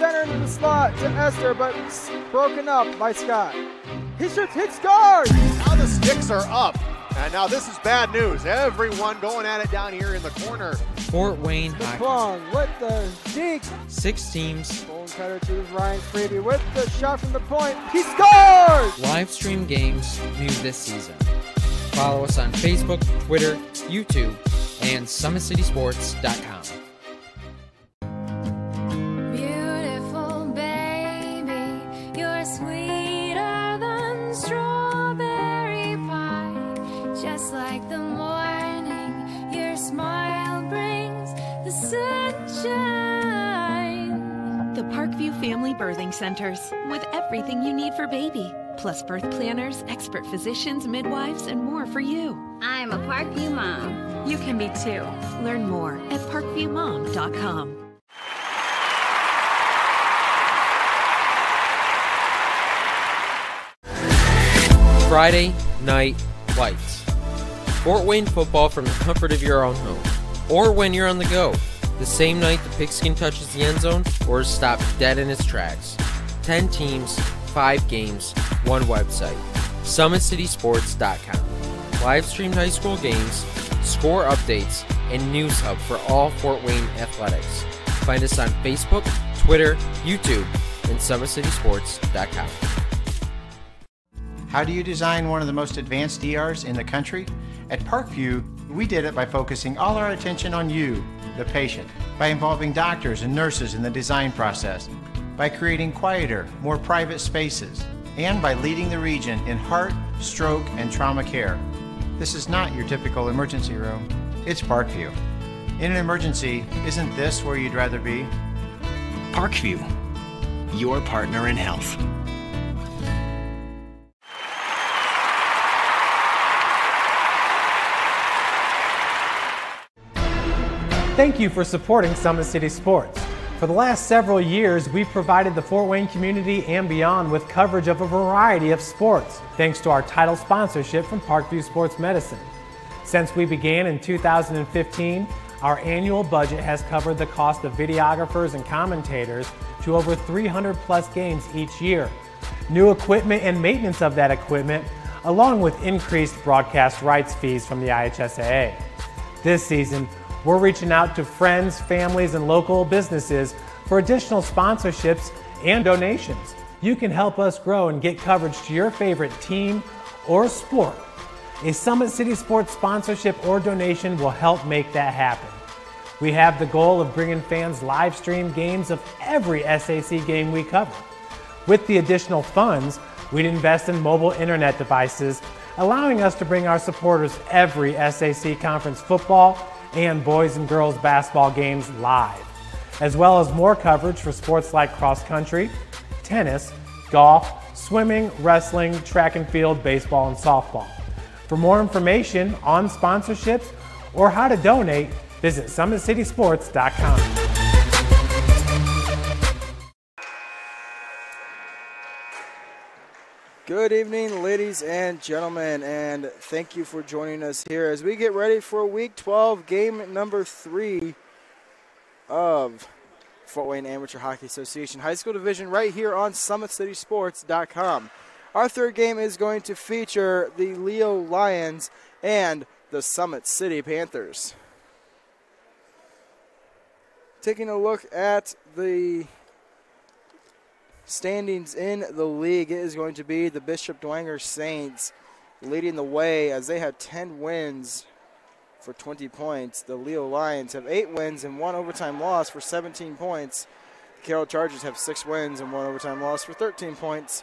center into the slot to Esther, but broken up by Scott. He shoots, hits, scores! Now the sticks are up. And now this is bad news. Everyone going at it down here in the corner. Fort Wayne Hockey. DePlong with the deke. 6 teams. Bone cutter to Ryan Freebie with the shot from the point. He scores! Live stream games new this season. Follow us on Facebook, Twitter, YouTube, and SummitCitySports.com. Beautiful baby, you're sweeter than strawberry pie. Just like the morning, your smile brings the sunshine. The Parkview Family Birthing Centers, with everything you need for baby, plus birth planners, expert physicians, midwives, and more for you. I'm a Parkview mom. You can be too. Learn more at parkviewmom.com. Friday Night Lights. Fort Wayne football from the comfort of your own home, or when you're on the go. The same night the pigskin touches the end zone or is stopped dead in its tracks. 10 teams, 5 games, 1 website. SummitCitySports.com. Live streamed high school games, score updates, and news hub for all Fort Wayne athletics. Find us on Facebook, Twitter, YouTube, and SummitCitySports.com. How do you design one of the most advanced ERs in the country? At Parkview, we did it by focusing all our attention on you, the patient, by involving doctors and nurses in the design process, by creating quieter, more private spaces, and by leading the region in heart, stroke, and trauma care. This is not your typical emergency room. It's Parkview. In an emergency, isn't this where you'd rather be? Parkview, your partner in health. Thank you for supporting Summit City Sports. For the last several years, we've provided the Fort Wayne community and beyond with coverage of a variety of sports, thanks to our title sponsorship from Parkview Sports Medicine. Since we began in 2015, our annual budget has covered the cost of videographers and commentators to over 300 plus games each year. New equipment and maintenance of that equipment, along with increased broadcast rights fees from the IHSAA. This season, we're reaching out to friends, families, and local businesses for additional sponsorships and donations. You can help us grow and get coverage to your favorite team or sport. A Summit City Sports sponsorship or donation will help make that happen. We have the goal of bringing fans live stream games of every SAC game we cover. With the additional funds, we'd invest in mobile internet devices, allowing us to bring our supporters every SAC conference football and boys and girls basketball games live, as well as more coverage for sports like cross country, tennis, golf, swimming, wrestling, track and field, baseball, and softball. For more information on sponsorships or how to donate, visit SummitCitySports.com. Good evening, ladies and gentlemen, and thank you for joining us here as we get ready for Week 12, game number 3 of Fort Wayne Amateur Hockey Association High School Division right here on SummitCitySports.com. Our third game is going to feature the Leo Lions and the Summit City Panthers. Taking a look at the standings in the league, it is going to be the Bishop Dwenger Saints leading the way as they have 10 wins for 20 points. The Leo Lions have 8 wins and 1 overtime loss for 17 points. The Carroll Chargers have 6 wins and 1 overtime loss for 13 points.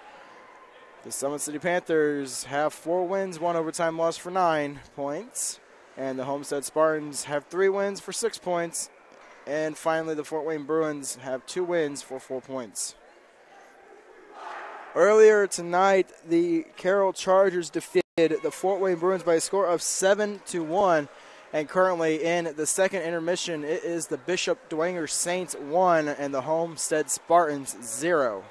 The Summit City Panthers have 4 wins, 1 overtime loss for 9 points. And the Homestead Spartans have 3 wins for 6 points. And finally, the Fort Wayne Bruins have 2 wins for 4 points. Earlier tonight, the Carroll Chargers defeated the Fort Wayne Bruins by a score of 7-1. And currently in the second intermission, it is the Bishop Dwenger Saints 1 and the Homestead Spartans 0.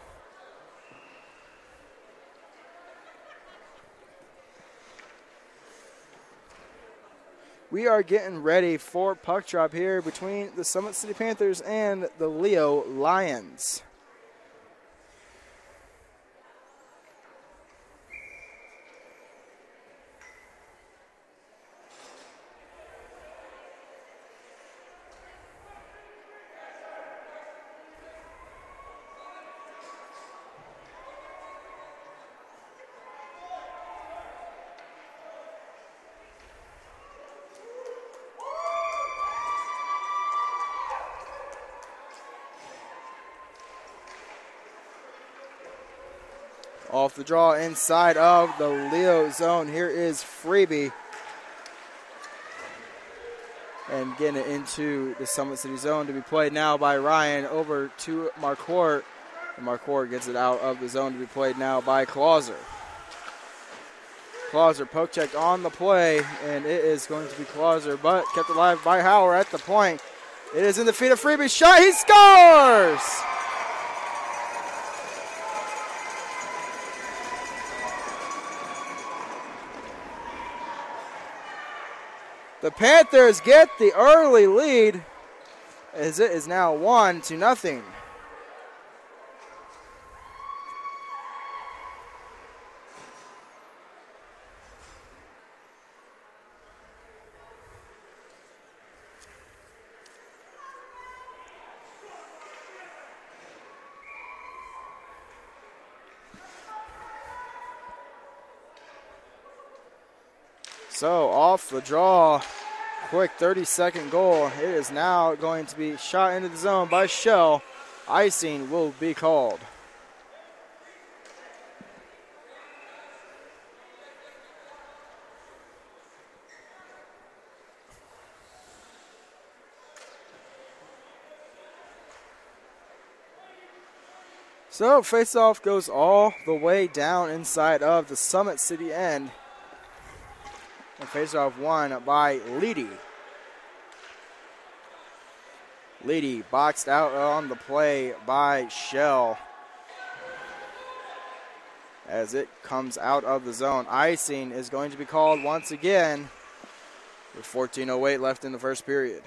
We are getting ready for puck drop here between the Summit City Panthers and the Leo Lions. Off the draw inside of the Leo zone. Here is Freebie. And getting it into the Summit City zone to be played now by Ryan over to Marquardt. And Marquardt gets it out of the zone to be played now by Clauser. Clauser poke checked on the play, and it is going to be Clauser, but kept alive by Hauer at the point. It is in the feet of Freebie. Shot, he scores! The Panthers get the early lead as it is now 1-0. So off the draw, quick 30-second goal. It is now going to be shot into the zone by Shell. Icing will be called. So faceoff goes all the way down inside of the Summit City end. And faceoff won by Leedy. Leedy boxed out on the play by Shell. As it comes out of the zone. Icing is going to be called once again with 14:08 left in the first period.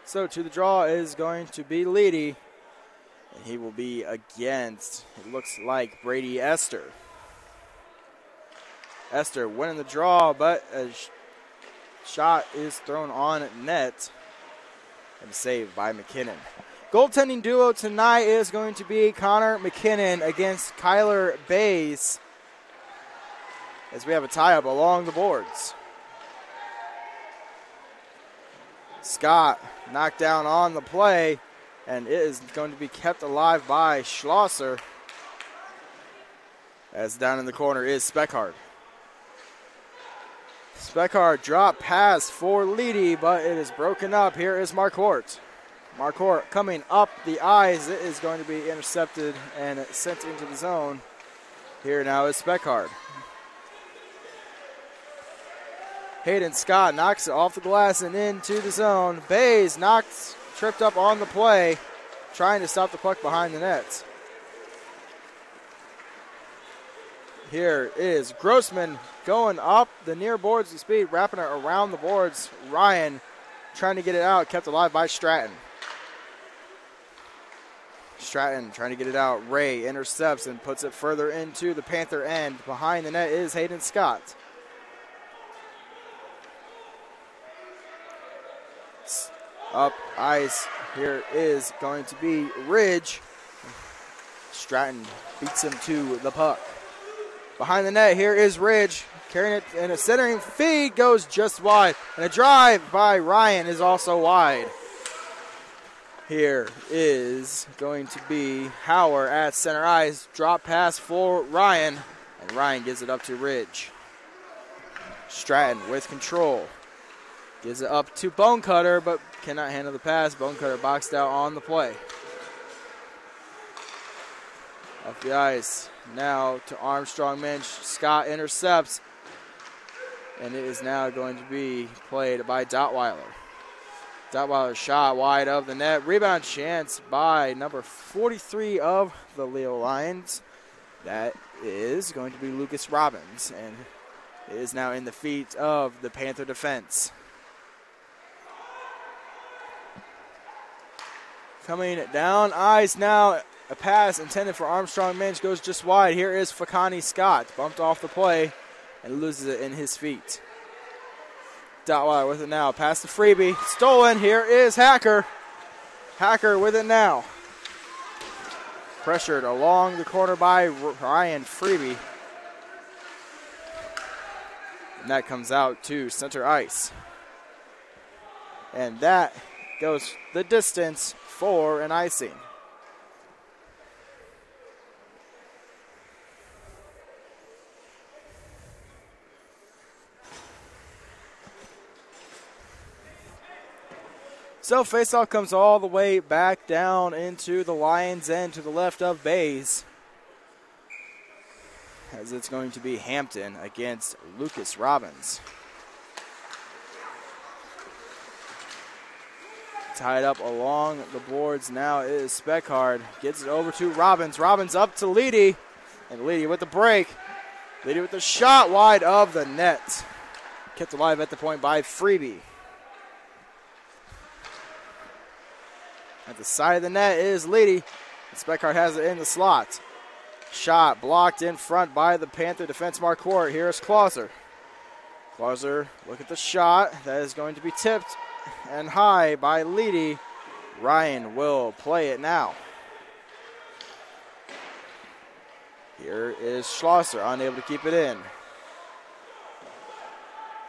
So to the draw is going to be Leedy. And he will be against, it looks like, Brady Esther. Esther winning the draw, but a shot is thrown on net and saved by McKinnon. Goaltending duo tonight is going to be Connor McKinnon against Kyler Bays, as we have a tie-up along the boards. Scott knocked down on the play, and it is going to be kept alive by Schlosser. As down in the corner is Speckhard. Speckhard drop pass for Leedy, but it is broken up. Here is Marquardt. Marquardt coming up the eyes. It is going to be intercepted and sent into the zone. Here now is Speckhard. Hayden Scott knocks it off the glass and into the zone. Bays tripped up on the play, trying to stop the puck behind the net. Here is Grossman going up the near boards with speed, wrapping it around the boards. Ryan trying to get it out, kept alive by Stratton. Stratton trying to get it out. Ray intercepts and puts it further into the Panther end. Behind the net is Hayden Scott. Up ice, here is going to be Ridge. Stratton beats him to the puck. Behind the net, here is Ridge, carrying it, and a centering feed goes just wide. And a drive by Ryan is also wide. Here is going to be Hauer at center ice. Drop pass for Ryan, and Ryan gives it up to Ridge. Stratton with control. Gives it up to Bonecutter, but cannot handle the pass. Bonecutter boxed out on the play. Off the ice. Now to Armstrong Minch. Scott intercepts. And it is now going to be played by Dottweiler. Dottweiler shot wide of the net. Rebound chance by number 43 of the Leo Lions. That is going to be Lucas Robbins. And it is now in the feet of the Panther defense. Coming down ice now, a pass intended for Armstrong Minch goes just wide. Here is Fakani Scott, bumped off the play and loses it in his feet. Dottweiler with it now, pass to Freebie, stolen. Here is Hacker. Hacker with it now. Pressured along the corner by Ryan Freebie. And that comes out to center ice. And that goes the distance for an icing. So faceoff comes all the way back down into the Lions' end to the left of Bays, as it's going to be Hampton against Lucas Robbins. Tied up along the boards now is Speckard. Gets it over to Robbins. Robbins up to Leedy. And Leedy with the break. Leedy with the shot wide of the net. Kept alive at the point by Freebie. At the side of the net is Leedy. Speckard has it in the slot. Shot blocked in front by the Panther defense Marquardt. Here's Clauser. Clauser, look at the shot. That is going to be tipped and high by Leedy. Ryan will play it now. Here is Schlosser, unable to keep it in.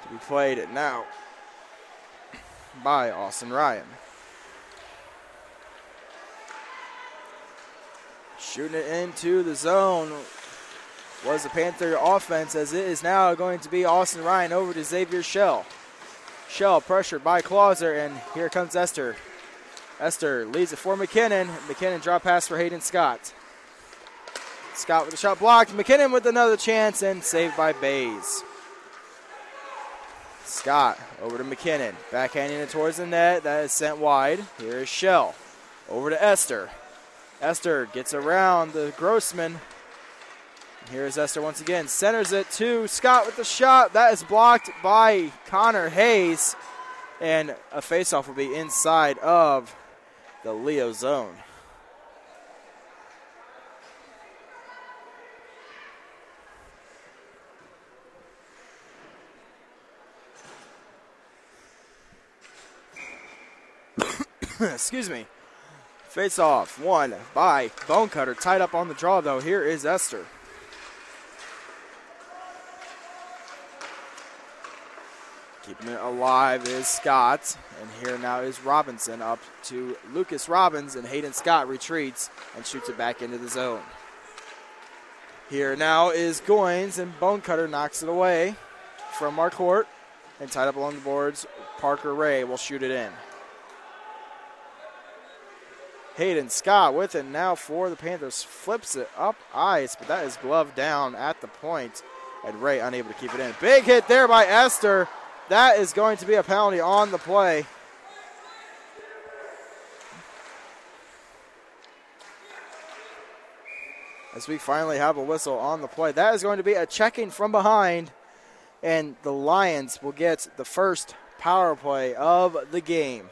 To be played now by Austin Ryan. Shooting it into the zone was the Panther offense, as it is now going to be Austin Ryan over to Xavier Shell. Shell pressured by Clauser, and here comes Esther. Esther leads it for McKinnon. McKinnon drop pass for Hayden Scott. Scott with the shot blocked. McKinnon with another chance and saved by Bays. Scott over to McKinnon. Backhanding it towards the net. That is sent wide. Here is Shell. Over to Esther. Esther gets around the Grossman. Here's Esther once again. Centers it to Scott with the shot. That is blocked by Connor Hayes. And a faceoff will be inside of the Leo zone. Excuse me. Face off, won by Bonecutter. Tied up on the draw, though. Here is Esther. Keeping it alive is Scott. And here now is Robinson up to Lucas Robbins. And Hayden Scott retreats and shoots it back into the zone. Here now is Goins, and Bonecutter knocks it away from Marquardt. And tied up along the boards, Parker Ray will shoot it in. Hayden Scott with it now for the Panthers. Flips it up ice, but that is gloved down at the point. And Ray unable to keep it in. Big hit there by Esther. That is going to be a penalty on the play. As we finally have a whistle on the play. That is going to be a checking from behind. And the Lions will get the first power play of the game.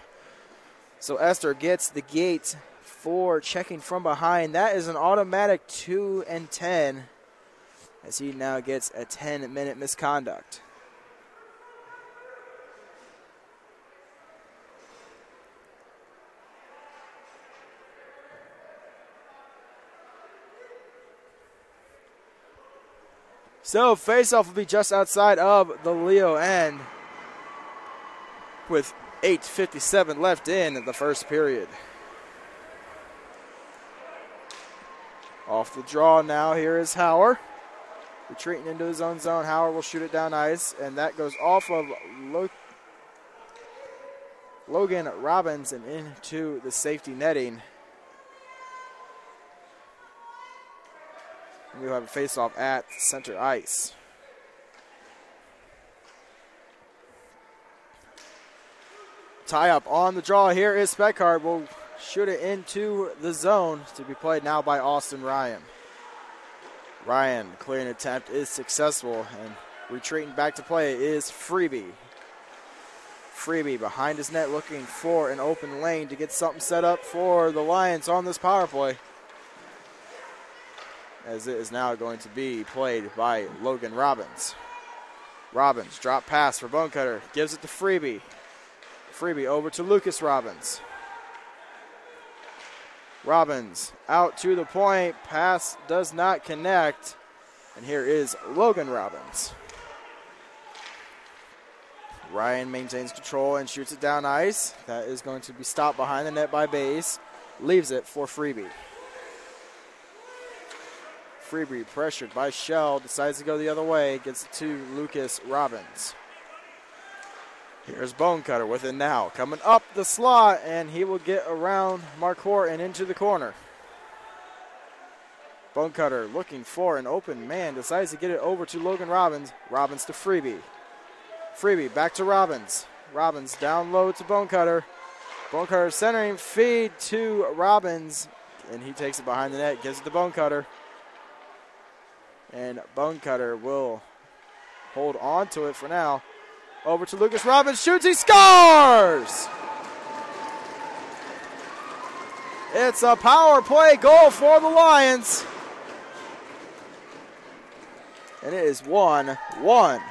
So Esther gets the gate for checking from behind. That is an automatic 2 and 10, as he now gets a 10-minute misconduct. So faceoff will be just outside of the Leo end with 8:57 left in the first period. Off the draw now, here is Hauer. Retreating into his own zone. Hauer will shoot it down ice, and that goes off of Logan Robbins and into the safety netting. And we'll have a face-off at center ice. Tie up on the draw. Here is Speckard. Will shoot it into the zone to be played now by Austin Ryan. Ryan, clearing attempt is successful, and retreating back to play is Freebie. Freebie behind his net looking for an open lane to get something set up for the Lions on this power play, as it is now going to be played by Logan Robbins. Robbins, drop pass for Bonecutter, gives it to Freebie. Freebie over to Lucas Robbins. Robbins out to the point. Pass does not connect. And here is Logan Robbins. Ryan maintains control and shoots it down ice. That is going to be stopped behind the net by Bays. Leaves it for Freeby. Freeby, pressured by Shell, decides to go the other way. Gets it to Lucas Robbins. Here's Bonecutter with it now. Coming up the slot, and he will get around Marcourt and into the corner. Bonecutter looking for an open man. Decides to get it over to Logan Robbins. Robbins to Freeby. Freeby back to Robbins. Robbins down low to Bonecutter. Bonecutter centering feed to Robbins. And he takes it behind the net. Gives it to Bonecutter. And Bonecutter will hold on to it for now. Over to Lucas Robbins. Shoots. He scores! It's a power play goal for the Lions. And it is 1-1.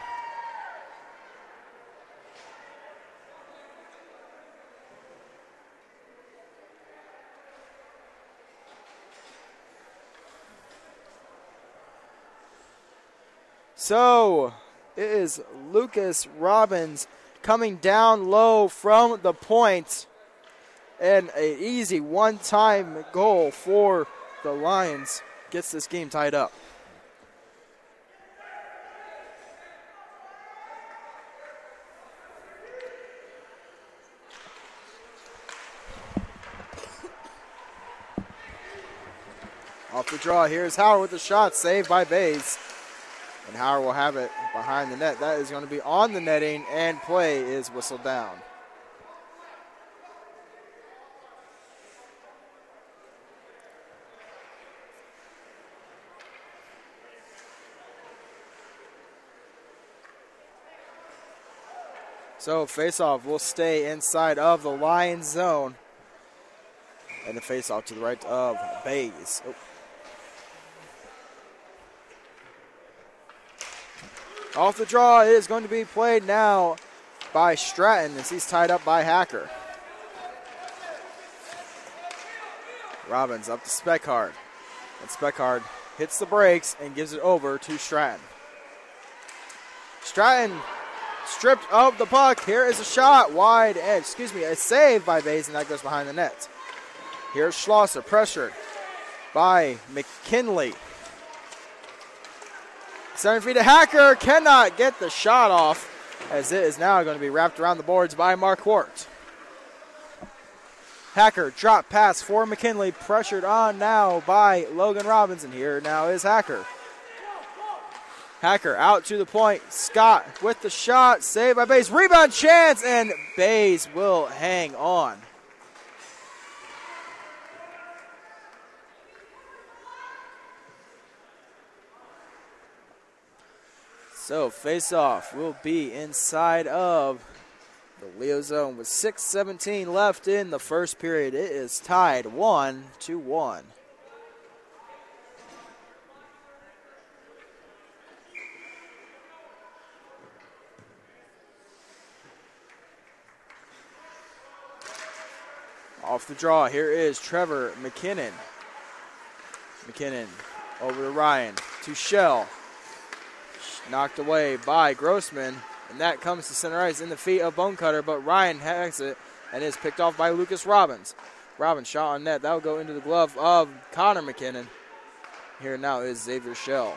So it is Lucas Robbins coming down low from the point. And an easy one-time goal for the Lions gets this game tied up. Off the draw, here's Howard with the shot, saved by Bays. And Howard will have it behind the net. That is going to be on the netting, and play is whistled down. So faceoff will stay inside of the Lions zone. And the faceoff to the right of Bays. Oh. Off the draw, it is going to be played now by Stratton as he's tied up by Hacker. Robbins up to Speckhard. And Speckhard hits the brakes and gives it over to Stratton. Stratton stripped of the puck. Here is a shot wide edge. A save by Bays, and that goes behind the net. Here's Schlosser, pressured by McKinley. 7 feet to Hacker, cannot get the shot off as it is now going to be wrapped around the boards by Marquardt. Hacker drop pass for McKinley, pressured on now by Logan Robbins, and here now is Hacker. Hacker out to the point, Scott with the shot, saved by Bays, rebound chance, and Bays will hang on. So face-off will be inside of the Leo zone with 6:17 left in the first period. It is tied 1-1. Off the draw, here is Trevor McKinnon. McKinnon over to Ryan, to Shell. Knocked away by Grossman, and that comes to center ice in the feet of Bonecutter, but Ryan has it and is picked off by Lucas Robbins. Robbins shot on net. That will go into the glove of Connor McKinnon. Here now is Xavier Shell.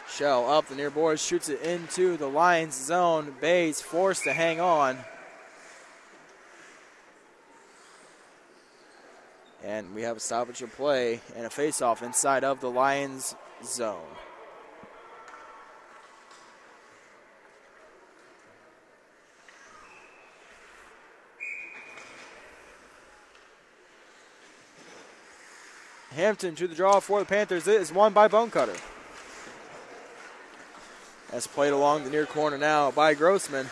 Shell up the near boards, shoots it into the Lions zone. Bays forced to hang on. And we have a stoppage of play and a face-off inside of the Lions zone. Hampton to the draw for the Panthers. It is won by Bonecutter. That's played along the near corner now by Grossman.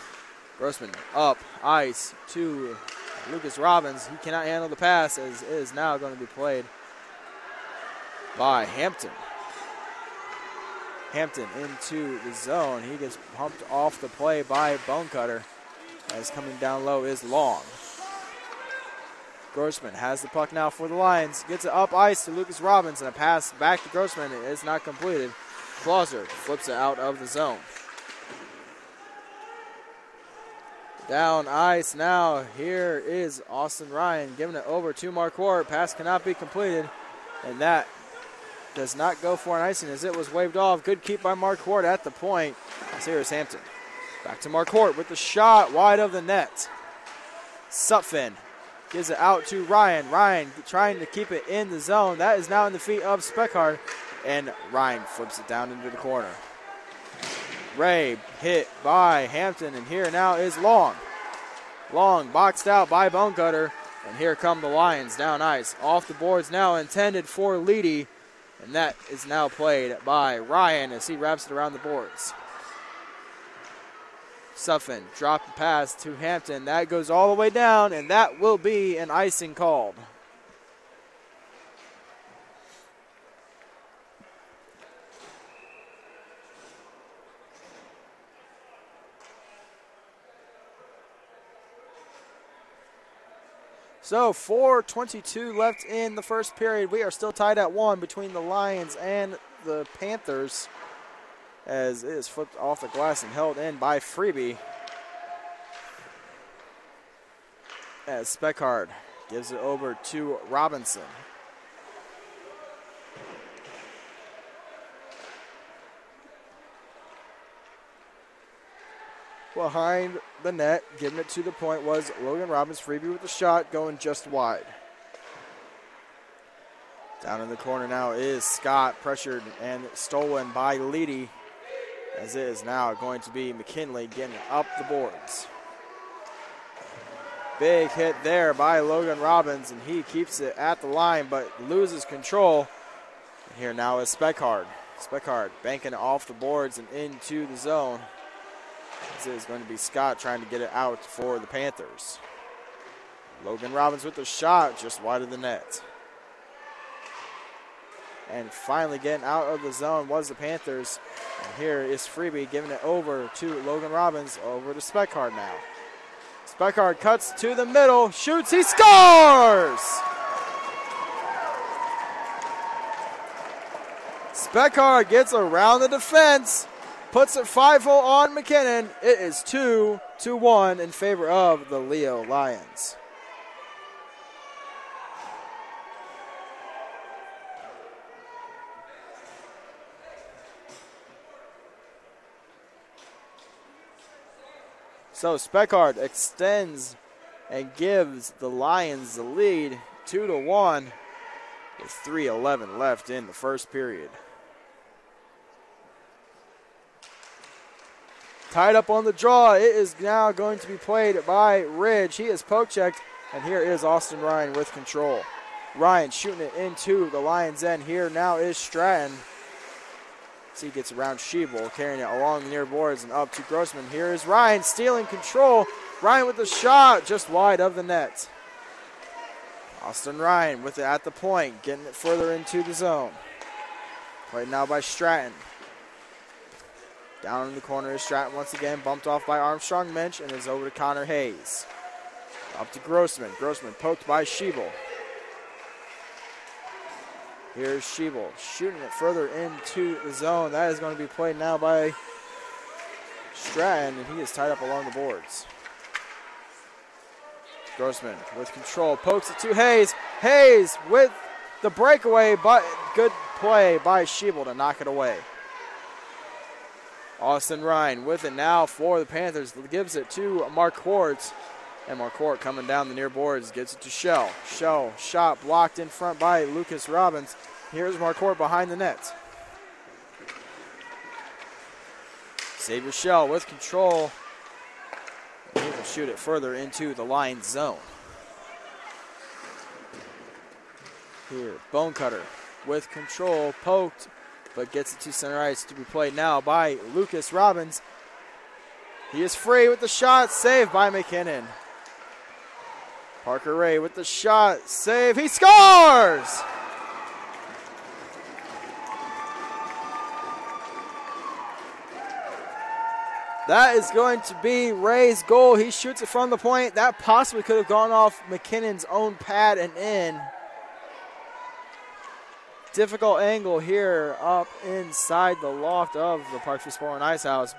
Grossman up ice to Lucas Robbins. He cannot handle the pass as it is now going to be played by Hampton. Hampton into the zone. He gets pumped off the play by Bonecutter as coming down low is Long. Grossman has the puck now for the Lions. Gets it up ice to Lucas Robbins, and a pass back to Grossman is not completed. Clauser flips it out of the zone. Down ice now. Here is Austin Ryan giving it over to Marquardt. Pass cannot be completed, and that does not go for an icing as it was waved off. Good keep by Marquardt at the point. As here is Hampton. Back to Marquardt with the shot wide of the net. Sutphin gives it out to Ryan. Ryan trying to keep it in the zone. That is now in the feet of Speckhard, and Ryan flips it down into the corner. Ray hit by Hampton, and here now is Long. Long boxed out by Bonecutter, and here come the Lions down ice. Off the boards now, intended for Leedy, and that is now played by Ryan as he wraps it around the boards. Sutphin dropped the pass to Hampton. That goes all the way down, and that will be an icing called. So 4:22 left in the first period. We are still tied at 1 between the Lions and the Panthers, as it is flipped off the glass and held in by Freeby. As Speckhard gives it over to Robinson. Behind the net, giving it to the point was Logan Robbins. Freeby with the shot, going just wide. Down in the corner now is Scott, pressured and stolen by Leedy, as it is now going to be McKinley getting up the boards. Big hit there by Logan Robbins, and he keeps it at the line but loses control. And here now is Speckhard. Speckhard banking it off the boards and into the zone. This is going to be Scott trying to get it out for the Panthers. Logan Robbins with the shot just wide of the net. And finally getting out of the zone was the Panthers. And here is Freeby giving it over to Logan Robbins, over to Speckhard now. Speckhard cuts to the middle, shoots, he scores! Speckhard gets around the defense, puts it 5-0 on McKinnon. It is 2-1 in favor of the Leo Lions. So Speckhard extends and gives the Lions the lead 2-1 with 3:11 left in the first period. Tied up on the draw, it is now going to be played by Ridge. He is poke checked, and here is Austin Ryan with control. Ryan shooting it into the Lions' end. Here now is Stratton. So he gets around Schiebel, carrying it along the near boards and up to Grossman. Here is Ryan stealing control. Ryan with the shot just wide of the net. Austin Ryan with it at the point, getting it further into the zone. Played now by Stratton. Down in the corner is Stratton once again, bumped off by Armstrong Minch, and is over to Connor Hayes. Up to Grossman. Grossman poked by Schiebel. Here's Schiebel shooting it further into the zone. That is going to be played now by Stratton, and he is tied up along the boards. Grossman with control, pokes it to Hayes. Hayes with the breakaway, but good play by Schiebel to knock it away. Austin Ryan with it now for the Panthers. Gives it to Marquardt. And Marquardt coming down the near boards, gets it to Shell. Shell, shot blocked in front by Lucas Robbins. Here's Marquardt behind the net. Xavier Shell with control. He will shoot it further into the Lions zone. Here, Bonecutter with control, poked, but gets it to center ice to be played now by Lucas Robbins. He is free with the shot, saved by McKinnon. Parker Ray with the shot, save, he scores! That is going to be Ray's goal. He shoots it from the point. That possibly could have gone off McKinnon's own pad and in. Difficult angle here up inside the loft of the Parkview Sport and Ice House.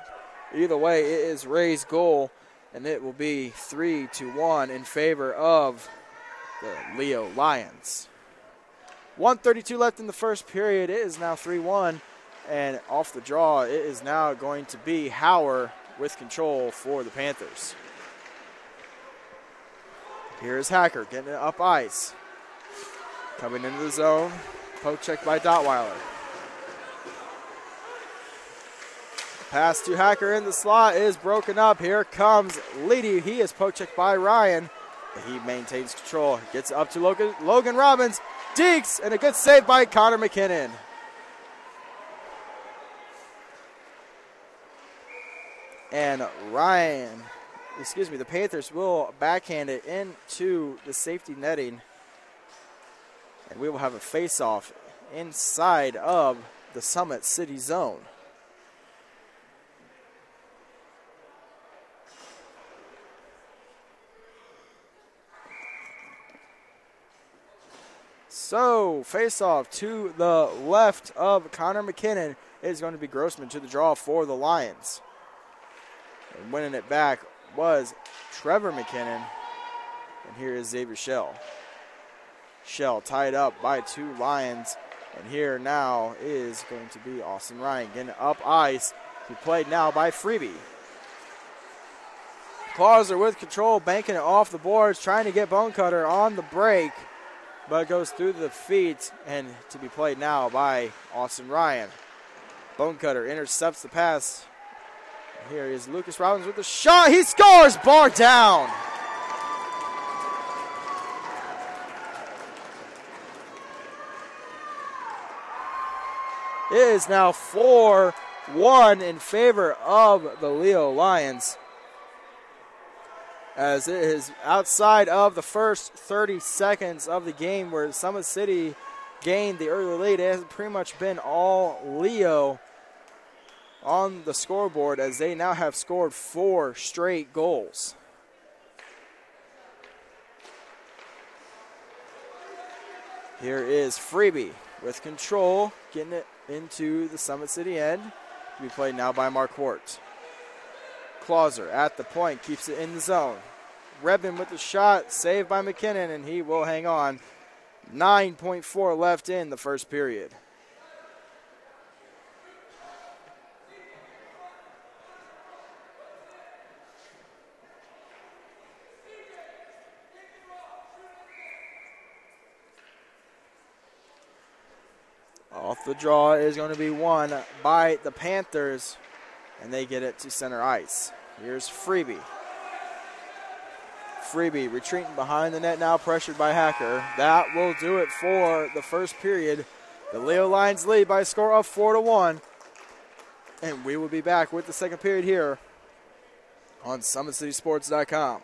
Either way, it is Ray's goal. and it will be 3-1 in favor of the Leo Lions. 1:32 left in the first period. It is now 3-1, and off the draw, it is now going to be Hauer with control for the Panthers. Here's Hacker getting it up ice. Coming into the zone. Poke check by Dotweiler. Pass to Hacker in the slot is broken up. Here comes Leedy. He is poke checked by Ryan. He maintains control. Gets up to Logan Robbins. Deeks, and a good save by Connor McKinnon. And the Panthers will backhand it into the safety netting. And we will have a face-off inside of the Summit City zone. So, face-off to the left of Connor McKinnon is going to be Grossman to the draw for the Lions. And winning it back was Trevor McKinnon. And here is Xavier Shell. Shell tied up by two Lions. And here now is going to be Austin Ryan getting up ice. He played now by Freebie. Clauser with control, banking it off the boards, trying to get Bonecutter on the break. But it goes through the feet and to be played now by Austin Ryan. Bonecutter intercepts the pass. Here is Lucas Robbins with the shot. He scores! Bar down. It is now 4-1 in favor of the Leo Lions, as it is outside of the first 30 seconds of the game where Summit City gained the early lead. It has pretty much been all Leo on the scoreboard, as they now have scored 4 straight goals. Here is Freebie with control, getting it into the Summit City end. To be played now by Mark Hort. Clauser at the point, keeps it in the zone. Rebin with the shot, saved by McKinnon, and he will hang on. 9.4 left in the first period. Off the draw is going to be won by the Panthers, and they get it to center ice. Here's Freebie. Freebie retreating behind the net now, pressured by Hacker. That will do it for the first period. The Leo Lions lead by a score of 4-1. And we will be back with the second period here on SummitCitySports.com.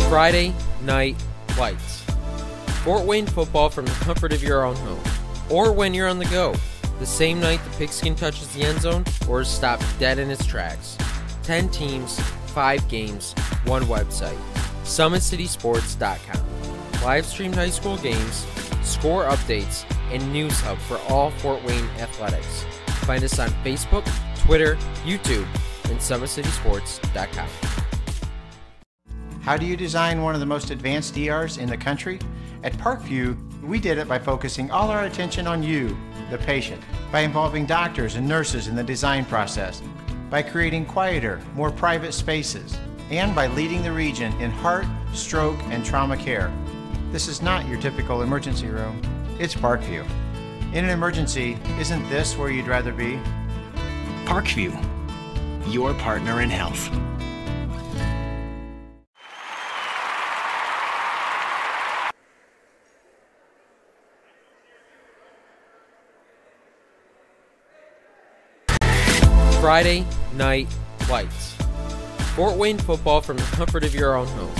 Friday Night Lights. Fort Wayne football from the comfort of your own home, or when you're on the go. The same night the pigskin touches the end zone or is stopped dead in its tracks. 10 teams, 5 games, 1 website. SummitCitySports.com. Live streamed high school games, score updates, and news hub for all Fort Wayne athletics. Find us on Facebook, Twitter, YouTube, and SummitCitySports.com. How do you design one of the most advanced ERs in the country? At Parkview, we did it by focusing all our attention on you, the patient, by involving doctors and nurses in the design process, by creating quieter, more private spaces, and by leading the region in heart, stroke, and trauma care. This is not your typical emergency room. It's Parkview. In an emergency, isn't this where you'd rather be? Parkview, your partner in health. Friday Night Lights. Fort Wayne football from the comfort of your own home,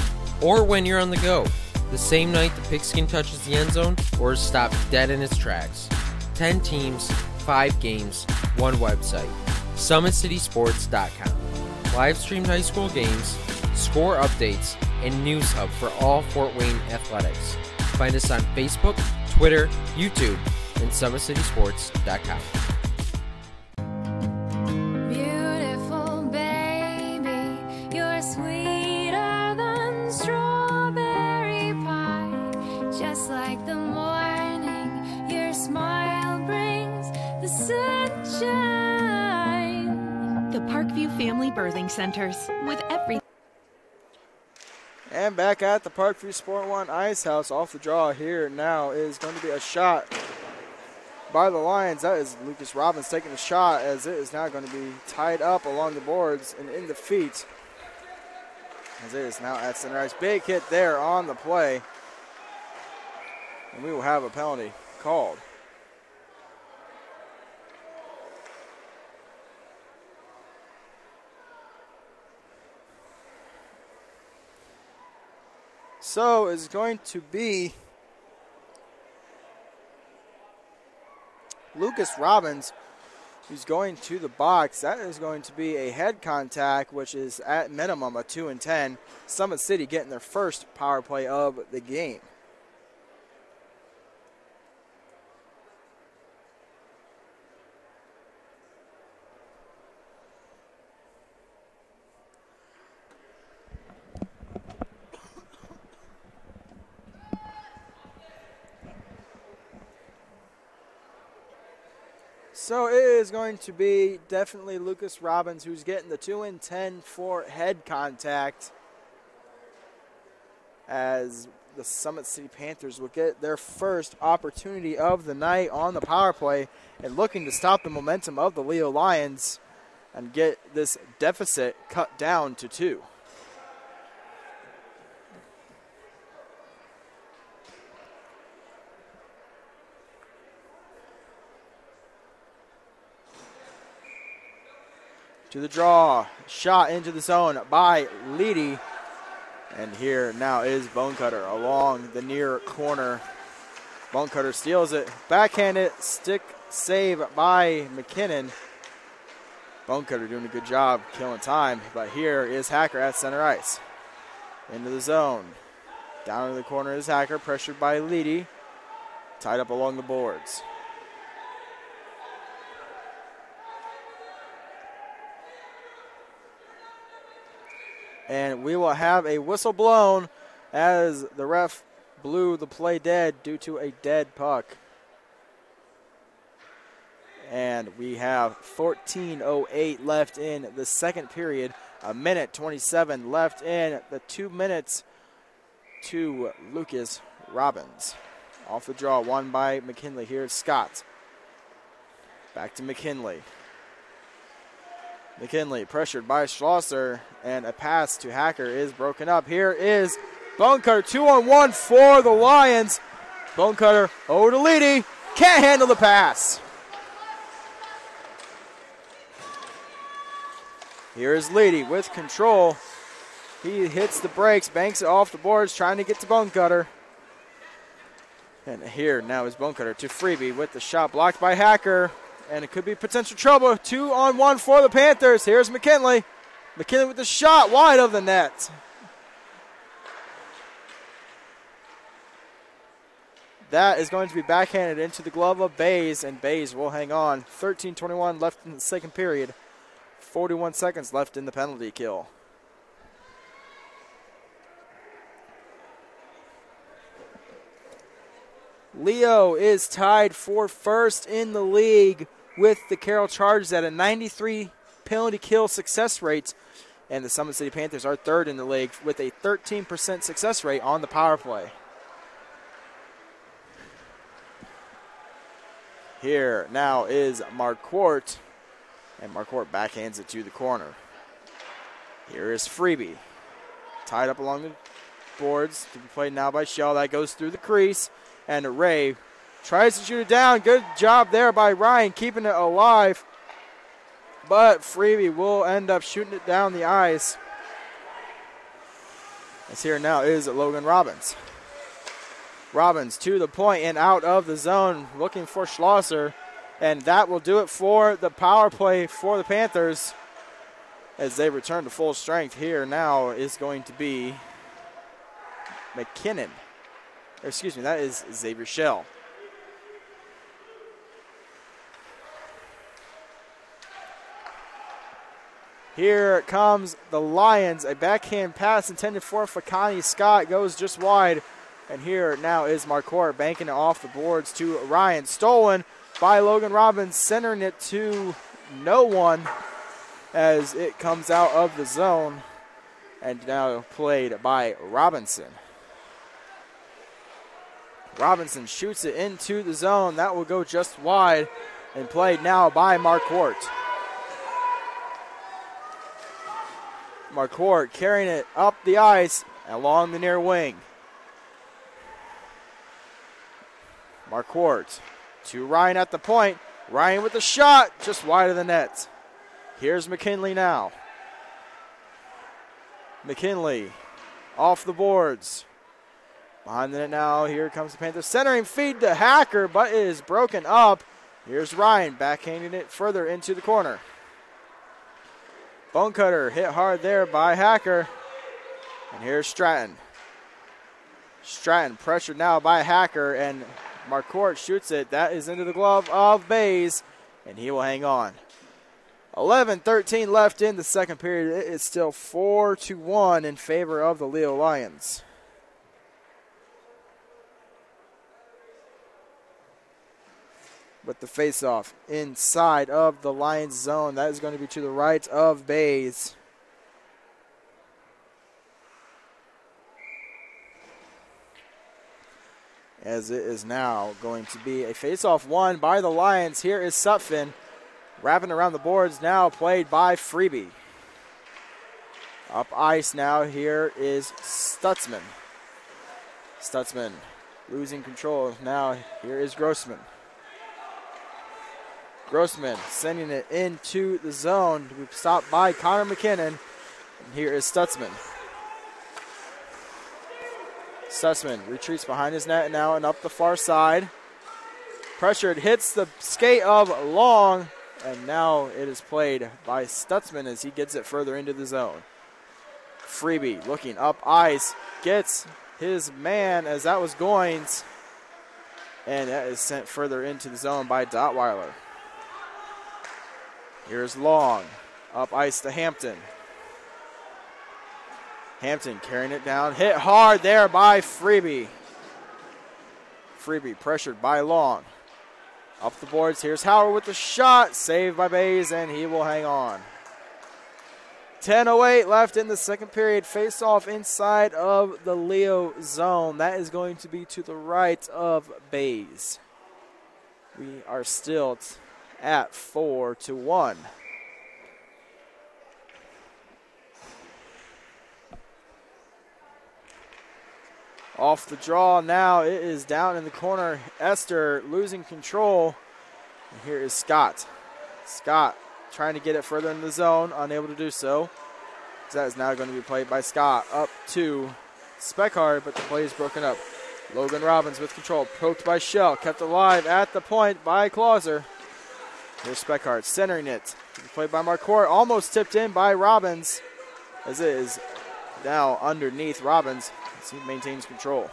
or when you're on the go. The same night the pigskin touches the end zone or is stopped dead in its tracks. 10 teams, 5 games, 1 website. SummitCitySports.com. Live streamed high school games, score updates, and news hub for all Fort Wayne athletics. Find us on Facebook, Twitter, YouTube, and SummitCitySports.com. Beautiful baby, you're sweeter than strawberry pie. Just like the morning, your smile brings the sunshine. The Parkview Family Birthing Centers, with everything. And back at the Parkview Sport One Ice House, off the draw here now is going to be a shot by the Lions. That is Lucas Robbins taking a shot, as it is now going to be tied up along the boards and in the feet, as it is now at center ice. Big hit there on the play, and we will have a penalty called. So it's going to be Lucas Robbins who's going to the box. That is going to be a head contact, which is at minimum a 2 and 10. Summit City getting their first power play of the game. So it is going to be definitely Lucas Robbins who's getting the 2 and 10 for head contact, as the Summit City Panthers will get their first opportunity of the night on the power play and looking to stop the momentum of the Leo Lions and get this deficit cut down to 2. To the draw, shot into the zone by Leedy. And here now is Bonecutter along the near corner. Bonecutter steals it, backhanded, stick save by McKinnon. Bonecutter doing a good job killing time, but here is Hacker at center ice. Into the zone. Down in the corner is Hacker, pressured by Leedy. Tied up along the boards. And we will have a whistle blown as the ref blew the play dead due to a dead puck. And we have 14:08 left in the second period. A minute 27 left in the 2 minutes to Lucas Robbins. Off the draw, won by McKinley. Here's Scott. Back to McKinley. McKinley pressured by Schlosser, and a pass to Hacker is broken up. Here is Bonecutter, 2-on-1 for the Lions. Bonecutter over to Leedy, can't handle the pass. Here is Leedy with control. He hits the brakes, banks it off the boards, trying to get to Bonecutter. And here now is Bonecutter to Freebie with the shot blocked by Hacker. And it could be potential trouble. 2-on-1 for the Panthers. Here's McKinley. McKinley with the shot wide of the net. That is going to be backhanded into the glove of Bays, and Bays will hang on. 13:21 left in the second period. 41 seconds left in the penalty kill. Leo is tied for first in the league with the Carroll Chargers at a 93 penalty kill success rate. And the Summit City Panthers are third in the league with a 13% success rate on the power play. Here now is Marquardt, and Marquardt backhands it to the corner. Here is Freebie, tied up along the boards to be played now by Shell. That goes through the crease, and Ray tries to shoot it down. Good job there by Ryan, keeping it alive. But Freebie will end up shooting it down the ice. As here now is Logan Robbins. Robbins to the point and out of the zone, looking for Schlosser. And that will do it for the power play for the Panthers as they return to full strength. Here now is going to be McKinnon. Excuse me, that is Xavier Shell. Here comes the Lions. A backhand pass intended for Fakani Scott goes just wide. And here now is Marquardt banking it off the boards to Ryan. Stolen by Logan Robbins, centering it to no one as it comes out of the zone. And now played by Robinson. Robinson shoots it into the zone. That will go just wide and played now by Marquardt. Marquardt carrying it up the ice along the near wing. Marquardt to Ryan at the point. Ryan with the shot just wide of the net. Here's McKinley now. McKinley off the boards. Behind the net now, here comes the Panthers. Centering feed to Hacker, but it is broken up. Here's Ryan backhanding it further into the corner. Bone cutter hit hard there by Hacker. And here's Stratton. Stratton pressured now by Hacker, and Marquardt shoots it. That is into the glove of Bays, and he will hang on. 11:13 left in the second period. It is still 4-1 in favor of the Leo Lions. With the faceoff inside of the Lions zone. That is going to be to the right of Bays. As it is now going to be a faceoff won by the Lions. Here is Sutphin wrapping around the boards, now played by Freeby. Up ice now, here is Stutzman. Stutzman losing control. Now here is Grossman. Grossman sending it into the zone. We've stopped by Connor McKinnon. And here is Stutzman. Stutzman retreats behind his net now and up the far side. Pressured, hits the skate of Long. And now it is played by Stutzman as he gets it further into the zone. Freeby looking up ice. Gets his man as that was Goins. And that is sent further into the zone by Dottweiler. Here's Long, up ice to Hampton. Hampton carrying it down, hit hard there by Freeby. Freeby pressured by Long. Up the boards, here's Howard with the shot, saved by Bays, and he will hang on. 10:08 left in the second period, face off inside of the Leo zone. That is going to be to the right of Bays. We are still at 4-1. Off the draw now, it is down in the corner. Esther losing control. And here is Scott. Scott trying to get it further in the zone, unable to do so. That is now going to be played by Scott up to Speckhard, but the play is broken up. Logan Robbins with control, poked by Shell, kept alive at the point by Clauser. Here's Speckhard centering it. Played by Marquardt, almost tipped in by Robbins, as it is now underneath Robbins as he maintains control.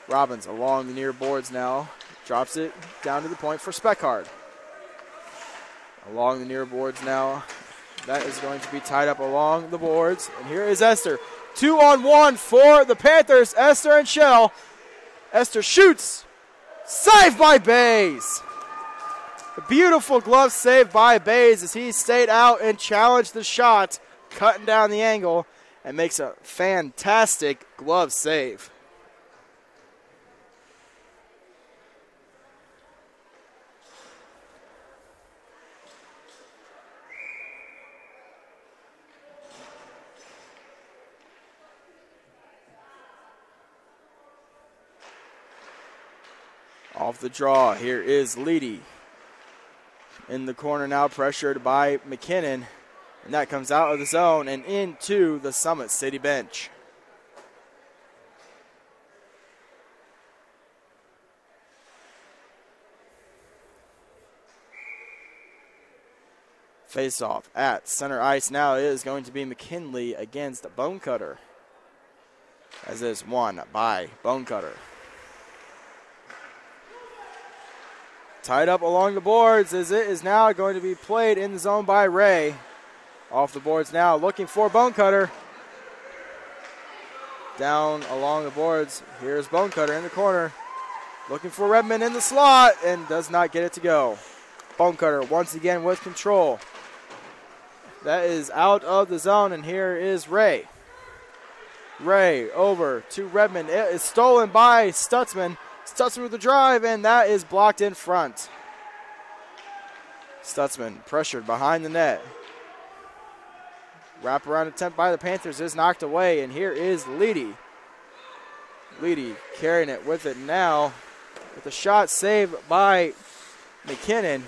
Robbins along the near boards now, drops it down to the point for Speckhard. Along the near boards now, that is going to be tied up along the boards. And here is Esther. 2-on-1 for the Panthers, Esther and Shell. Esther shoots, saved by Bays. A beautiful glove save by Bays as he stayed out and challenged the shot, cutting down the angle, and makes a fantastic glove save. Off the draw, here is Leedy. In the corner now, pressured by McKinnon. And that comes out of the zone and into the Summit City bench. Face-off at center ice now is going to be McKinley against Bonecutter, as is won by Bonecutter. Tied up along the boards as it is now going to be played in the zone by Ray. Off the boards now, looking for Bonecutter. Down along the boards, here's Bonecutter in the corner. Looking for Redmond in the slot and does not get it to go. Bonecutter once again with control. That is out of the zone, and here is Ray. Ray over to Redmond. It is stolen by Stutzman. Stutzman with the drive, and that is blocked in front. Stutzman pressured behind the net. Wraparound attempt by the Panthers is knocked away, and here is Leedy. Leedy carrying it with it now with a shot saved by McKinnon.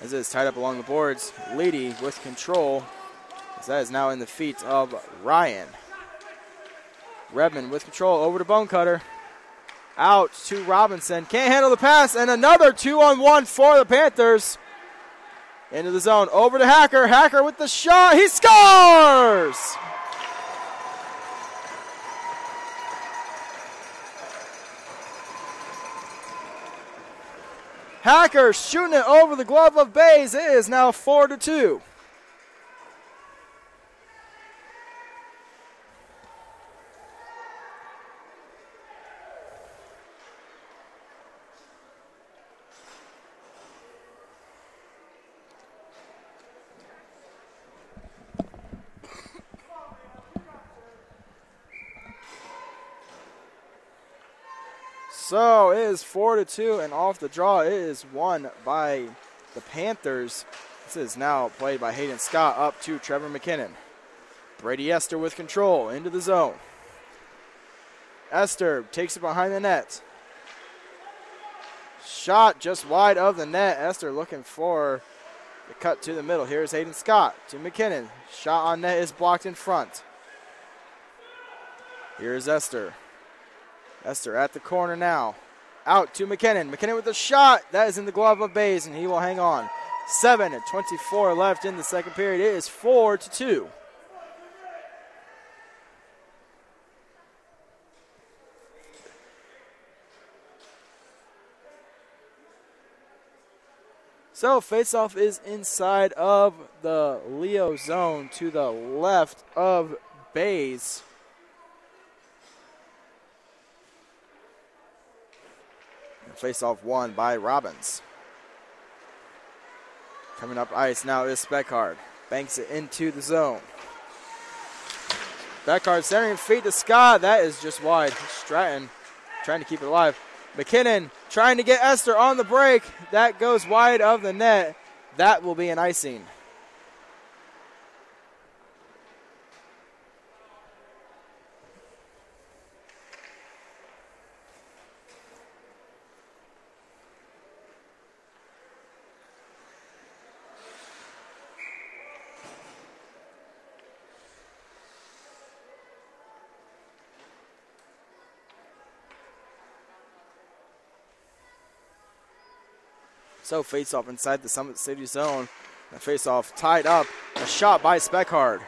As it is tied up along the boards, Leedy with control, as that is now in the feet of Ryan. Redmond with control over to Bonecutter. Out to Robinson. Can't handle the pass, and another 2-on-1 for the Panthers. Into the zone, over to Hacker. Hacker with the shot. He scores! Hacker shooting it over the glove of Bays. It is now 4-2. So it is 4-2, and off the draw it is won by the Panthers. This is now played by Hayden Scott up to Trevor McKinnon. Brady Esther with control into the zone. Esther takes it behind the net. Shot just wide of the net. Esther looking for the cut to the middle. Here's Hayden Scott to McKinnon. Shot on net is blocked in front. Here's Esther. Esther at the corner now. Out to McKinnon. McKinnon with a shot. That is in the glove of Bays, and he will hang on. 7:24 left in the second period. It is 4-2. So faceoff is inside of the Leo zone to the left of Bays. Face-off won by Robbins. Coming up ice now is Speckard. Banks it into the zone. Speckard centering feet to Scott. That is just wide. Stratton trying to keep it alive. McKinnon trying to get Esther on the break. That goes wide of the net. That will be an icing. So face-off inside the Summit City zone. The face-off tied up. A shot by Speckard.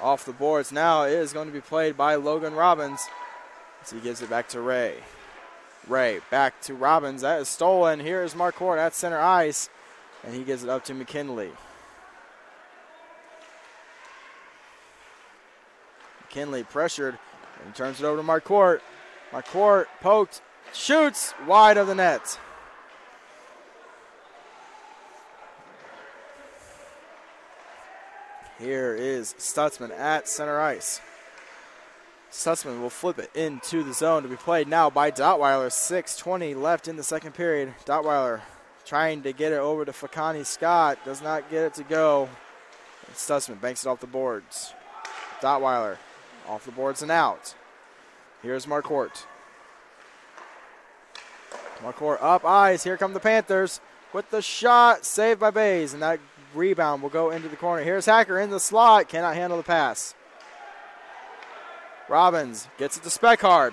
Off the boards now. It is going to be played by Logan Robbins. So he gives it back to Ray. Ray back to Robbins. That is stolen. Here is Marquardt at center ice. And he gives it up to McKinley. McKinley pressured and turns it over to Marquardt. Marquardt poked, shoots wide of the net. Here is Stutzman at center ice. Stutzman will flip it into the zone to be played now by Dotweiler. 6:20 left in the second period. Dotweiler trying to get it over to Fakani Scott. Does not get it to go. And Stutzman banks it off the boards. Dotweiler off the boards and out. Here's Marquardt. Marquardt up ice. Here come the Panthers with the shot. Saved by Bays. And that rebound will go into the corner. Here's Hacker in the slot. Cannot handle the pass. Robbins gets it to Speckard.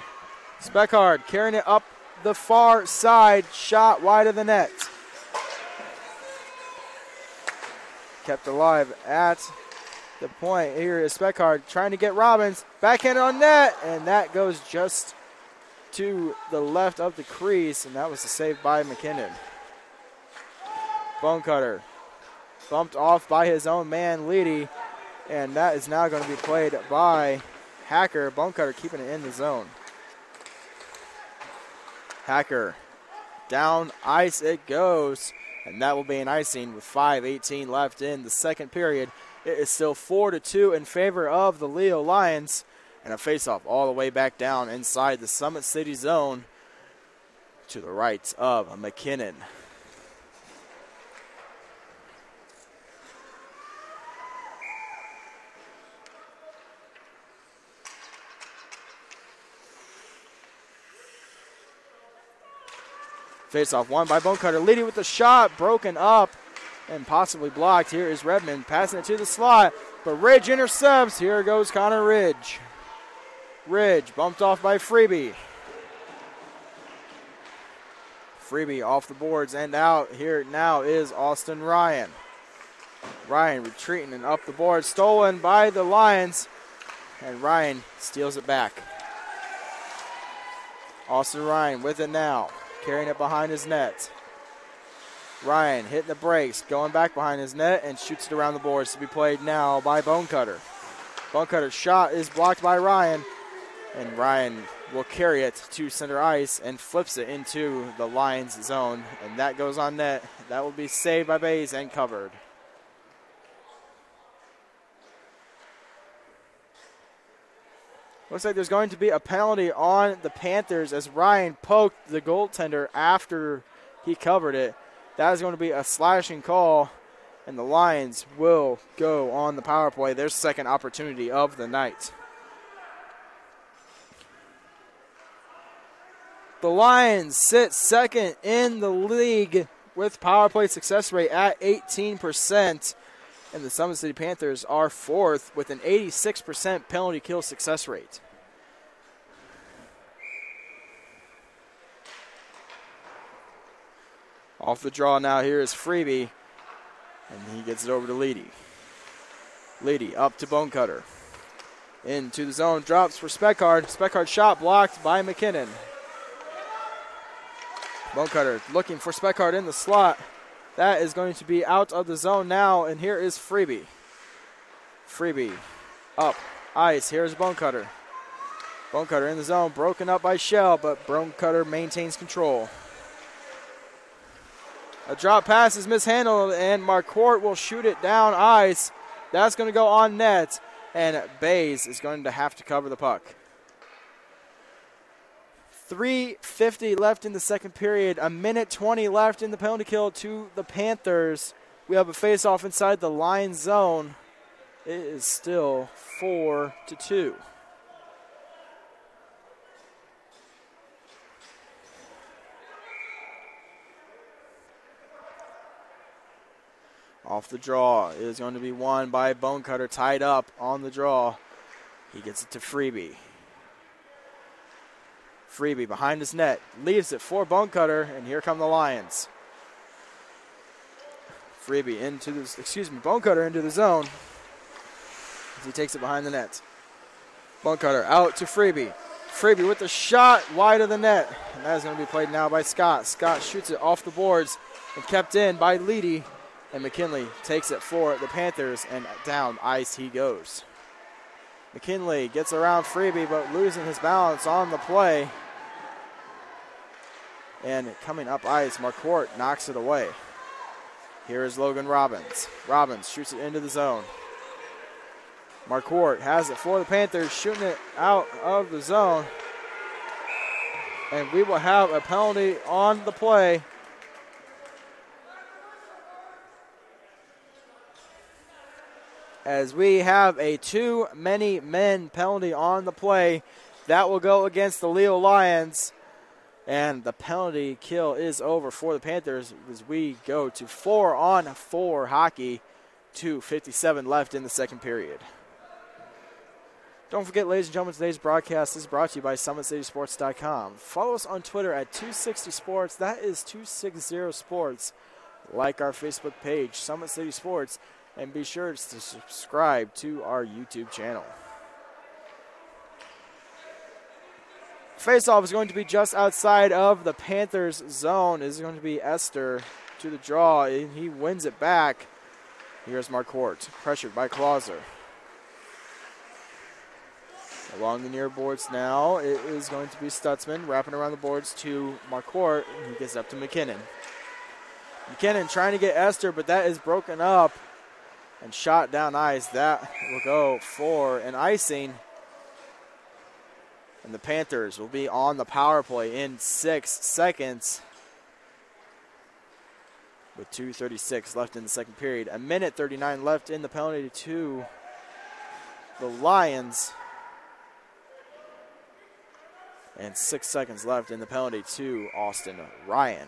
Speckard carrying it up the far side, shot wide of the net. Kept alive at the point. Here is Speckard trying to get Robbins. Backhand on net, and that goes just to the left of the crease, and that was the save by McKinnon. Bonecutter bumped off by his own man, Leedy, and that is now going to be played by Hacker. Bonecutter keeping it in the zone. Hacker down ice it goes, and that will be an icing with 5:18 left in the second period. It is still 4-2 in favor of the Leo Lions, and a faceoff all the way back down inside the Summit City zone to the right of McKinnon. Face-off won by Bonecutter. Leading with the shot, broken up and possibly blocked. Here is Redmond passing it to the slot, but Ridge intercepts. Here goes Connor Ridge. Ridge bumped off by Freeby. Freeby off the boards and out. Here now is Austin Ryan. Ryan retreating and up the board. Stolen by the Lions, and Ryan steals it back. Austin Ryan with it now, carrying it behind his net. Ryan hitting the brakes, going back behind his net, and shoots it around the boards to be played now by Bonecutter. Bonecutter's shot is blocked by Ryan, and Ryan will carry it to center ice and flips it into the Lions zone, and that goes on net. That will be saved by Bays and covered. Looks like there's going to be a penalty on the Panthers as Ryan poked the goaltender after he covered it. That is going to be a slashing call, and the Lions will go on the power play, their second opportunity of the night. The Lions sit second in the league with power play success rate at 18%, and the Summit City Panthers are fourth with an 86% penalty kill success rate. Off the draw now, here is Freeby, and he gets it over to Leedy. Leedy up to Bonecutter. Into the zone, drops for Speckard. Speckard shot blocked by McKinnon. Bonecutter looking for Speckard in the slot. That is going to be out of the zone now, and here is Freeby. Freeby up ice. Here's Bonecutter. Bonecutter in the zone, broken up by Shell, but Bonecutter maintains control. A drop pass is mishandled, and Marquardt will shoot it down ice. That's going to go on net, and Bays is going to have to cover the puck. 3:50 left in the second period. A minute 20 left in the penalty kill to the Panthers. We have a face-off inside the Lions zone. It is still 4-2. Off the draw is going to be won by Bonecutter, tied up on the draw. He gets it to Freeby. Freeby behind his net, leaves it for Bonecutter, and here come the Lions. Freeby into the, Bonecutter into the zone as he takes it behind the net. Bonecutter out to Freeby. Freeby with the shot wide of the net, and that is going to be played now by Scott. Scott shoots it off the boards and kept in by Leedy. And McKinley takes it for the Panthers, and down ice he goes. McKinley gets around Freeby, but losing his balance on the play. And coming up ice, Marquardt knocks it away. Here is Logan Robbins. Robbins shoots it into the zone. Marquardt has it for the Panthers, shooting it out of the zone. And we will have a penalty on the play. As we have a too many men penalty on the play. That will go against the Leo Lions. And the penalty kill is over for the Panthers as we go to 4-on-4 hockey. 2:57 left in the second period. Don't forget, ladies and gentlemen, today's broadcast is brought to you by SummitCitySports.com. Follow us on Twitter at 260Sports. That is 260 Sports. Like our Facebook page, Summit City Sports, and be sure to subscribe to our YouTube channel. Faceoff is going to be just outside of the Panthers' zone. It is going to be Esther to the draw, and he wins it back. Here's Marquardt, pressured by Clauser. Along the near boards now, it is going to be Stutzman wrapping around the boards to Marquardt, and he gets up to McKinnon. McKinnon trying to get Esther, but that is broken up and shot down ice. That will go for an icing. And the Panthers will be on the power play in 6 seconds with 2:36 left in the second period. 1:39 left in the penalty to the Lions. And 6 seconds left in the penalty to Austin Ryan.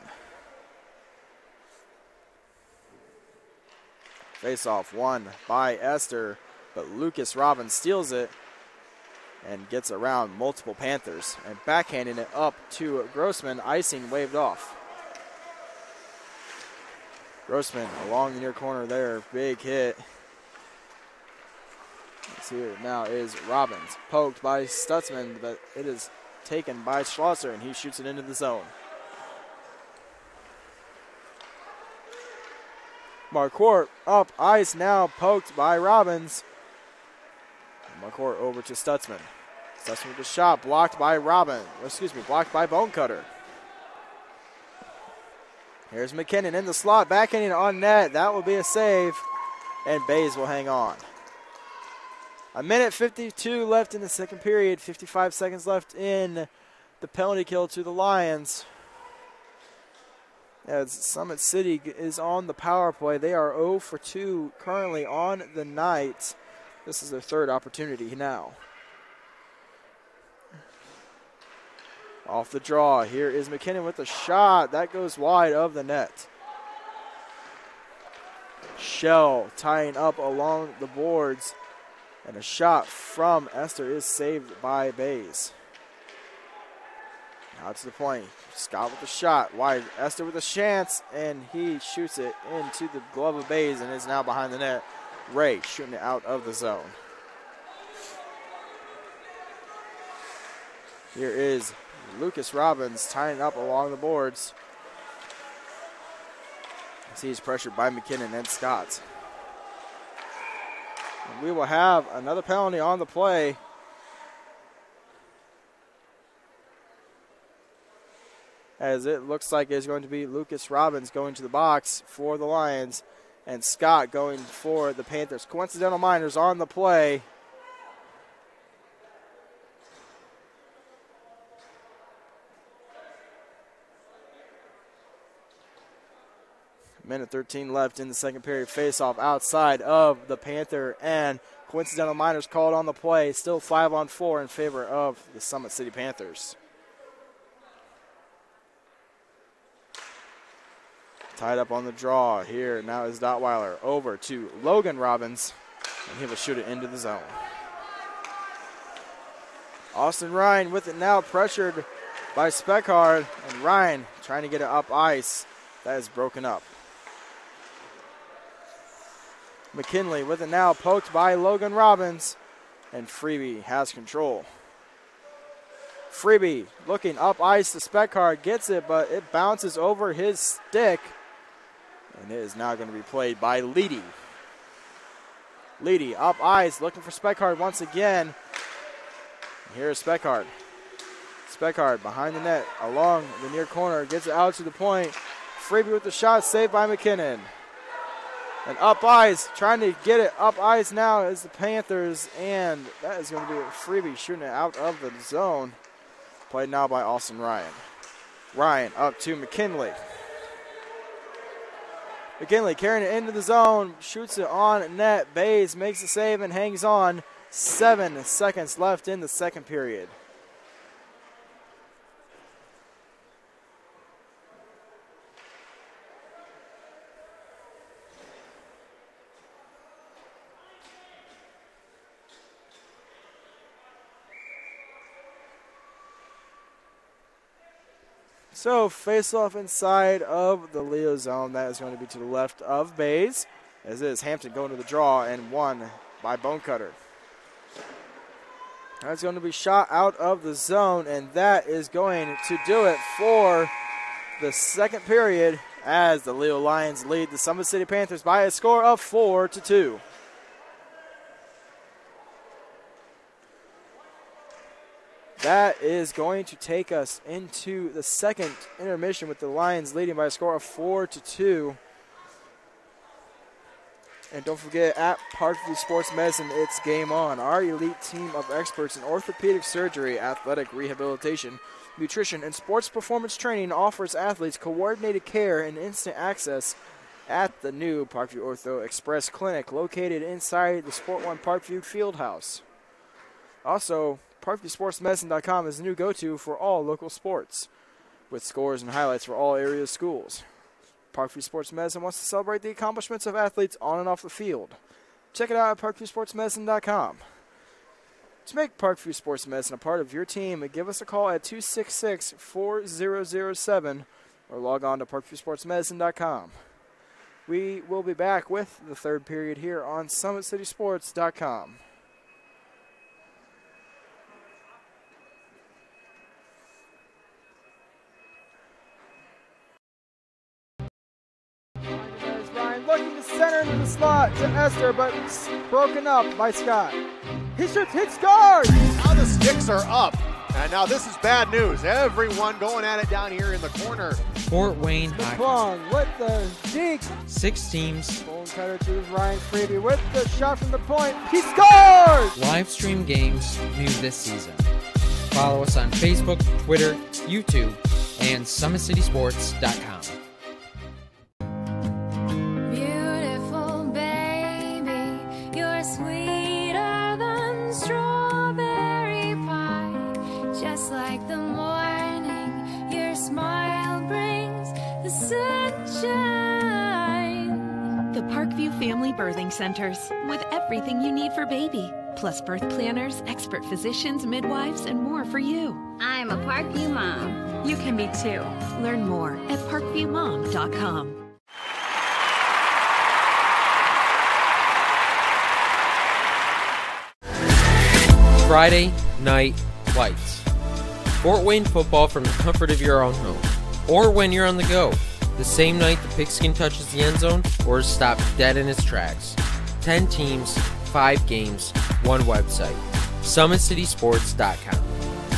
Face-off won by Esther, but Lucas Robbins steals it and gets around multiple Panthers. And backhanding it up to Grossman, icing waved off. Grossman along the near corner there, big hit. Let's see here now is Robbins, poked by Stutzman, but it is taken by Schlosser, and he shoots it into the zone. Marquardt up ice now, poked by Robbins. Marquardt over to Stutzman. Stutzman with the shot, blocked by blocked by Bonecutter. Here's McKinnon in the slot, backhanding on net. That will be a save, and Bays will hang on. 1:52 left in the second period, 55 seconds left in the penalty kill to the Lions. As Summit City is on the power play, they are 0 for 2 currently on the night. This is their third opportunity now. Off the draw, here is McKinnon with the shot. That goes wide of the net. Shell tying up along the boards. And a shot from Esther is saved by Bays. Now to the point. Scott with the shot. Wide. Esther with a chance. And he shoots it into the glove of Bays and is now behind the net. Ray shooting it out of the zone. Here is Lucas Robbins tying up along the boards. He's pressured by McKinnon and Scott. And we will have another penalty on the play. As it looks like it's going to be Lucas Robbins going to the box for the Lions and Scott going for the Panthers. Coincidental Miners on the play. Minute 13 left in the second period. Face-off outside of the Panther, and Coincidental Miners called on the play. Still 5-on-4 in favor of the Summit City Panthers. Tied up on the draw here. Now is Dottweiler over to Logan Robbins, and he will shoot it into the zone. Austin Ryan with it now, pressured by Speckhard, and Ryan trying to get it up ice. That is broken up. McKinley with it now, poked by Logan Robbins, and Freeby has control. Freeby looking up ice to Speckhard, gets it, but it bounces over his stick, and it is now going to be played by Leedy. Leedy up ice, looking for Speckhard once again. Here's Speckhard. Speckhard behind the net, along the near corner, gets it out to the point. Freeby with the shot, saved by McKinnon. And up ice, trying to get it up ice now is the Panthers, and that is going to be a Freebie shooting it out of the zone. Played now by Austin Ryan. Ryan up to McKinley. McKinley carrying it into the zone, shoots it on net. Bays makes the save and hangs on. 7 seconds left in the second period. So face off inside of the Leo zone. That is going to be to the left of Bays. As is Hampton going to the draw and won by Bonecutter. That's going to be shot out of the zone, and that is going to do it for the second period as the Leo Lions lead the Summit City Panthers by a score of 4-2. That is going to take us into the second intermission with the Lions leading by a score of 4-2. And don't forget, at Parkview Sports Medicine, it's game on. Our elite team of experts in orthopedic surgery, athletic rehabilitation, nutrition, and sports performance training offers athletes coordinated care and instant access at the new Parkview Ortho Express Clinic located inside the Sport One Parkview Fieldhouse. Also, ParkviewSportsMedicine.com is the new go-to for all local sports, with scores and highlights for all area schools. Parkview Sports Medicine wants to celebrate the accomplishments of athletes on and off the field. Check it out at ParkviewSportsMedicine.com. To make Parkview Sports Medicine a part of your team, give us a call at 266-4007 or log on to ParkviewSportsMedicine.com. We will be back with the third period here on SummitCitySports.com. Looking to center into the slot to Esther, but broken up by Scott. He shoots, hit, scores! Now the sticks are up. And now this is bad news. Everyone going at it down here in the corner. Fort Wayne Hockey. McClung with the deke. 6 teams. Bonecutter to Ryan Freeby with the shot from the point. He scores! Live stream games new this season. Follow us on Facebook, Twitter, YouTube, and SummitCitySports.com. Like the morning, your smile brings the sunshine. The Parkview Family Birthing Centers, with everything you need for baby, plus birth planners, expert physicians, midwives, and more for you. I'm a Parkview mom. You can be too. Learn more at parkviewmom.com. Friday Night Lights. Fort Wayne football from the comfort of your own home, or when you're on the go, the same night the pigskin touches the end zone or is stopped dead in its tracks. 10 teams, 5 games, 1 website. SummitCitySports.com.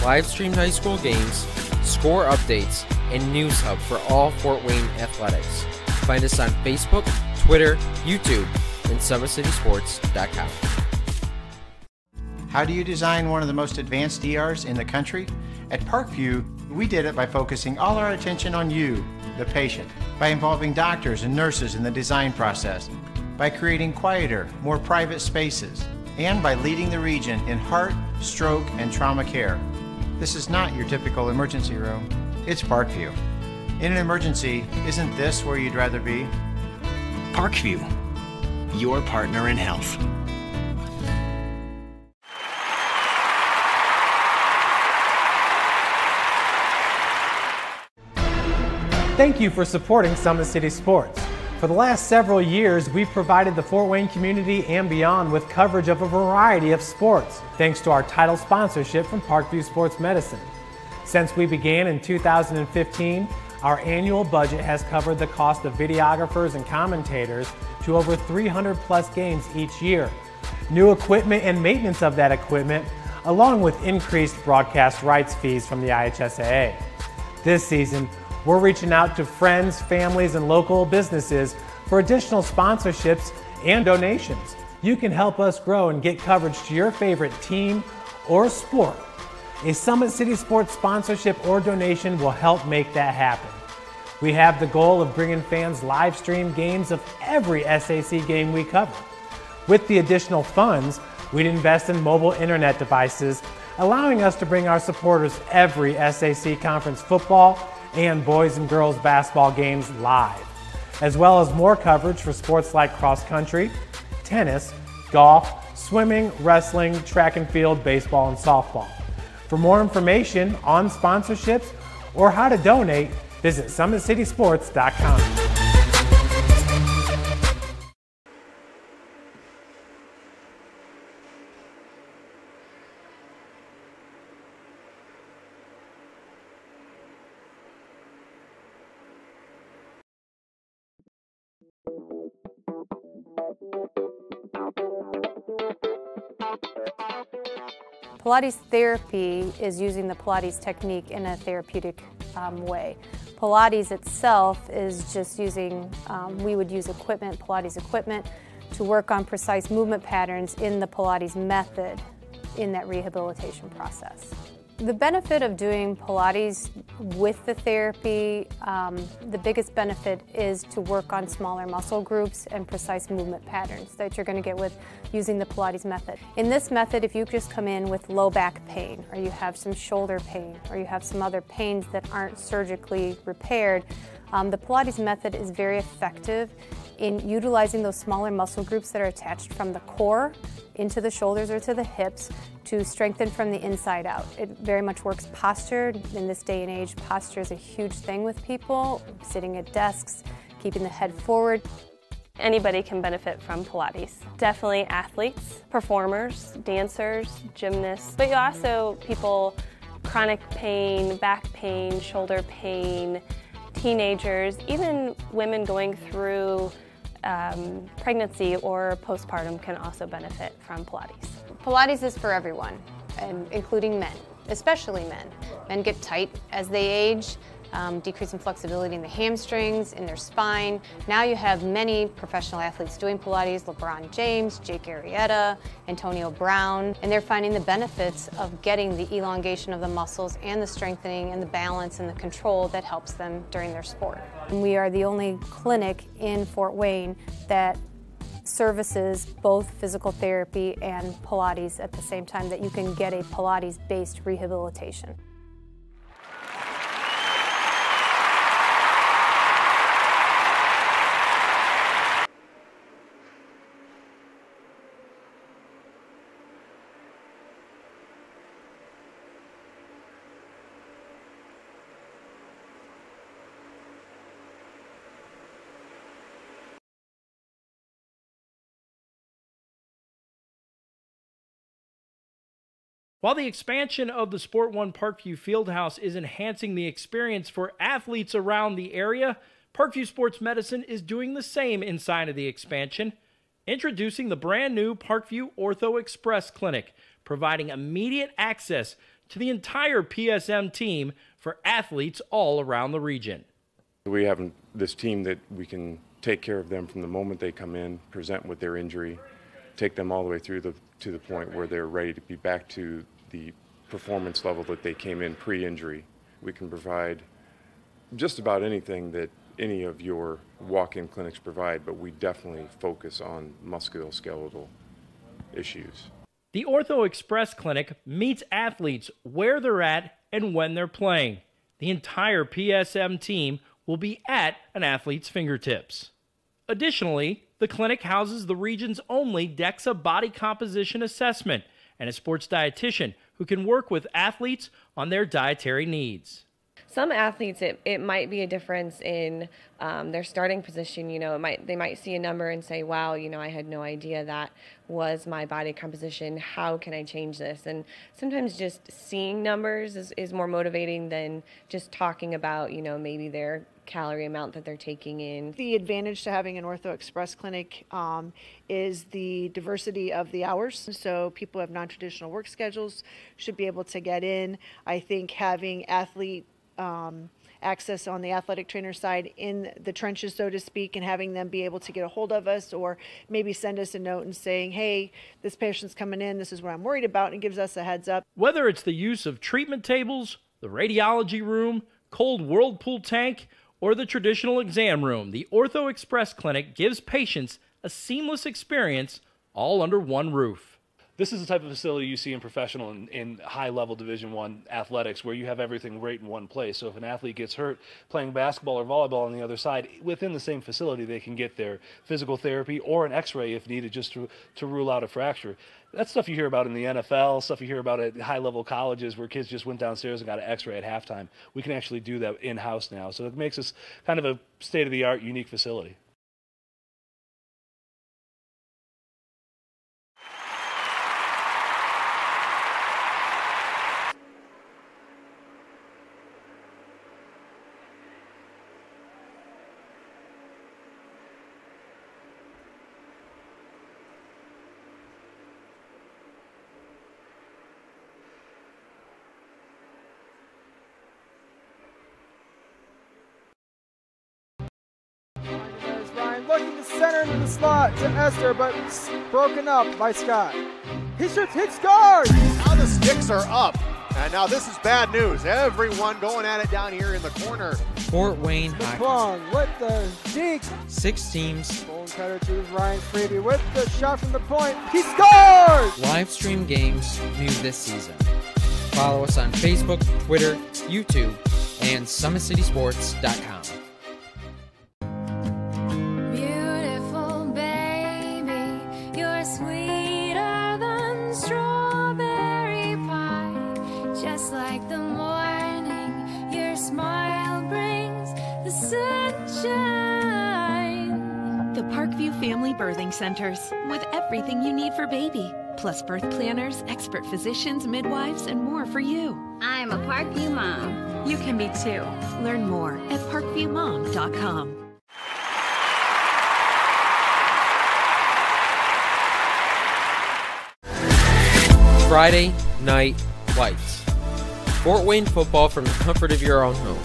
Live streamed high school games, score updates, and news hub for all Fort Wayne athletics. Find us on Facebook, Twitter, YouTube, and SummitCitySports.com. How do you design one of the most advanced ERs in the country? At Parkview, we did it by focusing all our attention on you, the patient, by involving doctors and nurses in the design process, by creating quieter, more private spaces, and by leading the region in heart, stroke, and trauma care. This is not your typical emergency room. It's Parkview. In an emergency, isn't this where you'd rather be? Parkview, your partner in health. Thank you for supporting Summit City Sports. For the last several years, we've provided the Fort Wayne community and beyond with coverage of a variety of sports, thanks to our title sponsorship from Parkview Sports Medicine. Since we began in 2015, our annual budget has covered the cost of videographers and commentators to over 300 plus games each year. New equipment and maintenance of that equipment, along with increased broadcast rights fees from the IHSAA. This season, we're reaching out to friends, families, and local businesses for additional sponsorships and donations. You can help us grow and get coverage to your favorite team or sport. A Summit City Sports sponsorship or donation will help make that happen. We have the goal of bringing fans live stream games of every SAC game we cover. With the additional funds, we'd invest in mobile internet devices, allowing us to bring our supporters every SAC conference football and boys and girls basketball games live, as well as more coverage for sports like cross country, tennis, golf, swimming, wrestling, track and field, baseball, and softball. For more information on sponsorships or how to donate, visit SummitCitySports.com. Pilates therapy is using the Pilates technique in a therapeutic way. Pilates itself is just using, we would use equipment, Pilates equipment, to work on precise movement patterns in the Pilates method in that rehabilitation process. The benefit of doing Pilates with the therapy, the biggest benefit is to work on smaller muscle groups and precise movement patterns that you're going to get with using the Pilates method. In this method, if you just come in with low back pain, or you have some shoulder pain, or you have some other pains that aren't surgically repaired, the Pilates method is very effective in utilizing those smaller muscle groups that are attached from the core into the shoulders or to the hips to strengthen from the inside out. It very much works posture. In this day and age, posture is a huge thing with people, sitting at desks, keeping the head forward. Anybody can benefit from Pilates. Definitely athletes, performers, dancers, gymnasts, but you also people, chronic pain, back pain, shoulder pain, teenagers, even women going through pregnancy or postpartum can also benefit from Pilates. Pilates is for everyone, and including men, especially men. Men get tight as they age, decreasing flexibility in the hamstrings, in their spine. Now you have many professional athletes doing Pilates, LeBron James, Jake Arrieta, Antonio Brown, and they're finding the benefits of getting the elongation of the muscles and the strengthening and the balance and the control that helps them during their sport. And we are the only clinic in Fort Wayne that services both physical therapy and Pilates at the same time, that you can get a Pilates-based rehabilitation. While the expansion of the Sport One Parkview Fieldhouse is enhancing the experience for athletes around the area, Parkview Sports Medicine is doing the same inside of the expansion, introducing the brand new Parkview Ortho Express Clinic, providing immediate access to the entire PSM team for athletes all around the region. We have this team that we can take care of them from the moment they come in, present with their injury, take them all the way through to the point where they're ready to be back to the performance level that they came in pre-injury. We can provide just about anything that any of your walk-in clinics provide, but we definitely focus on musculoskeletal issues. The Ortho Express Clinic meets athletes where they're at and when they're playing. The entire PSM team will be at an athlete's fingertips. Additionally, the clinic houses the region's only DEXA body composition assessment and a sports dietitian who can work with athletes on their dietary needs. Some athletes, it might be a difference in their starting position. You know, they might see a number and say, wow, you know, I had no idea that was my body composition. How can I change this? And sometimes just seeing numbers is more motivating than just talking about, you know, maybe their calorie amount that they're taking in. The advantage to having an Ortho Express clinic is the diversity of the hours. So people who have non-traditional work schedules should be able to get in. I think having athlete access on the athletic trainer side in the trenches, so to speak, and having them be able to get a hold of us or maybe send us a note and saying, hey, this patient's coming in, this is what I'm worried about, and it gives us a heads up. Whether it's the use of treatment tables, the radiology room, cold whirlpool tank, or the traditional exam room, the Ortho Express Clinic gives patients a seamless experience all under one roof. This is the type of facility you see in professional and high-level Division I athletics, where you have everything right in one place. So if an athlete gets hurt playing basketball or volleyball on the other side, within the same facility, they can get their physical therapy or an x-ray if needed, just to rule out a fracture. That's stuff you hear about in the NFL, stuff you hear about at high-level colleges where kids just went downstairs and got an x-ray at halftime. We can actually do that in-house now. So it makes us kind of a state-of-the-art, unique facility. Looking to center into the slot to Esther, but it's broken up by Scott. He shoots, he scores! Now the sticks are up. And now this is bad news. Everyone going at it down here in the corner. Fort Wayne Hockey. McClung with the deke. 6 teams. Bone cutter to Ryan Freeby with the shot from the point. He scores! Live stream games new this season. Follow us on Facebook, Twitter, YouTube, and SummitCitySports.com. Just like the morning, your smile brings the sunshine. The Parkview Family Birthing Centers, with everything you need for baby, plus birth planners, expert physicians, midwives, and more for you. I'm a Parkview mom. You can be too. Learn more at parkviewmom.com. Friday Night Lights. Fort Wayne football from the comfort of your own home,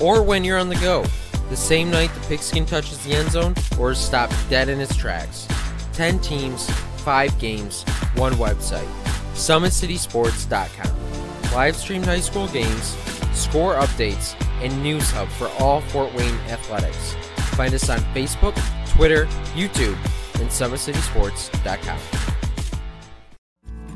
or when you're on the go, the same night the pigskin touches the end zone or is stopped dead in its tracks. 10 teams, 5 games, 1 website. SummitCitySports.com. Live streamed high school games, score updates, and news hub for all Fort Wayne athletics. Find us on Facebook, Twitter, YouTube, and SummitCitySports.com.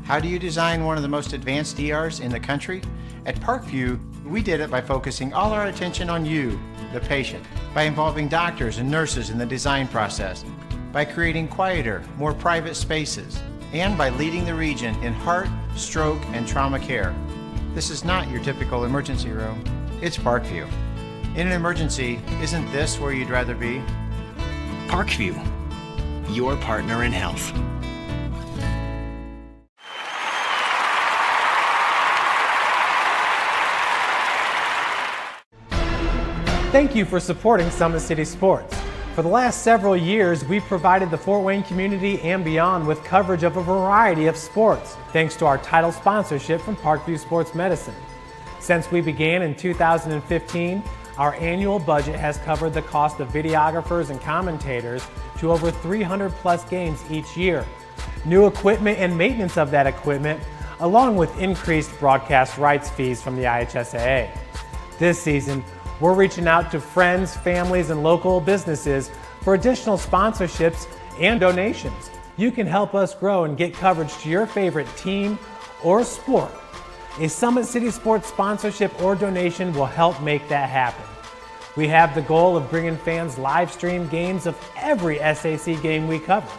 How do you design one of the most advanced ERs in the country? At Parkview, we did it by focusing all our attention on you, the patient, by involving doctors and nurses in the design process, by creating quieter, more private spaces, and by leading the region in heart, stroke, and trauma care. This is not your typical emergency room. It's Parkview. In an emergency, isn't this where you'd rather be? Parkview, your partner in health. Thank you for supporting Summit City Sports. For the last several years, we've provided the Fort Wayne community and beyond with coverage of a variety of sports, thanks to our title sponsorship from Parkview Sports Medicine. Since we began in 2015, our annual budget has covered the cost of videographers and commentators to over 300 plus games each year. New equipment and maintenance of that equipment, along with increased broadcast rights fees from the IHSAA. This season, we're reaching out to friends, families, and local businesses for additional sponsorships and donations. You can help us grow and get coverage to your favorite team or sport. A Summit City Sports sponsorship or donation will help make that happen. We have the goal of bringing fans live stream games of every SAC game we cover.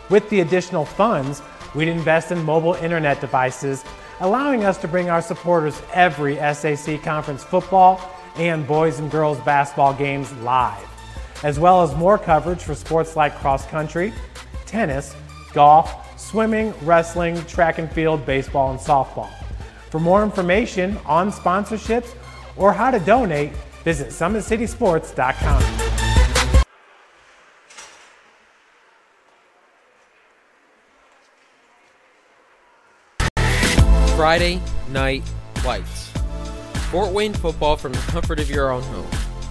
With the additional funds, we'd invest in mobile internet devices, allowing us to bring our supporters every SAC conference football and boys and girls basketball games live, as well as more coverage for sports like cross country, tennis, golf, swimming, wrestling, track and field, baseball, and softball. For more information on sponsorships or how to donate, visit SummitCitySports.com. Friday Night Lights. Fort Wayne football from the comfort of your own home,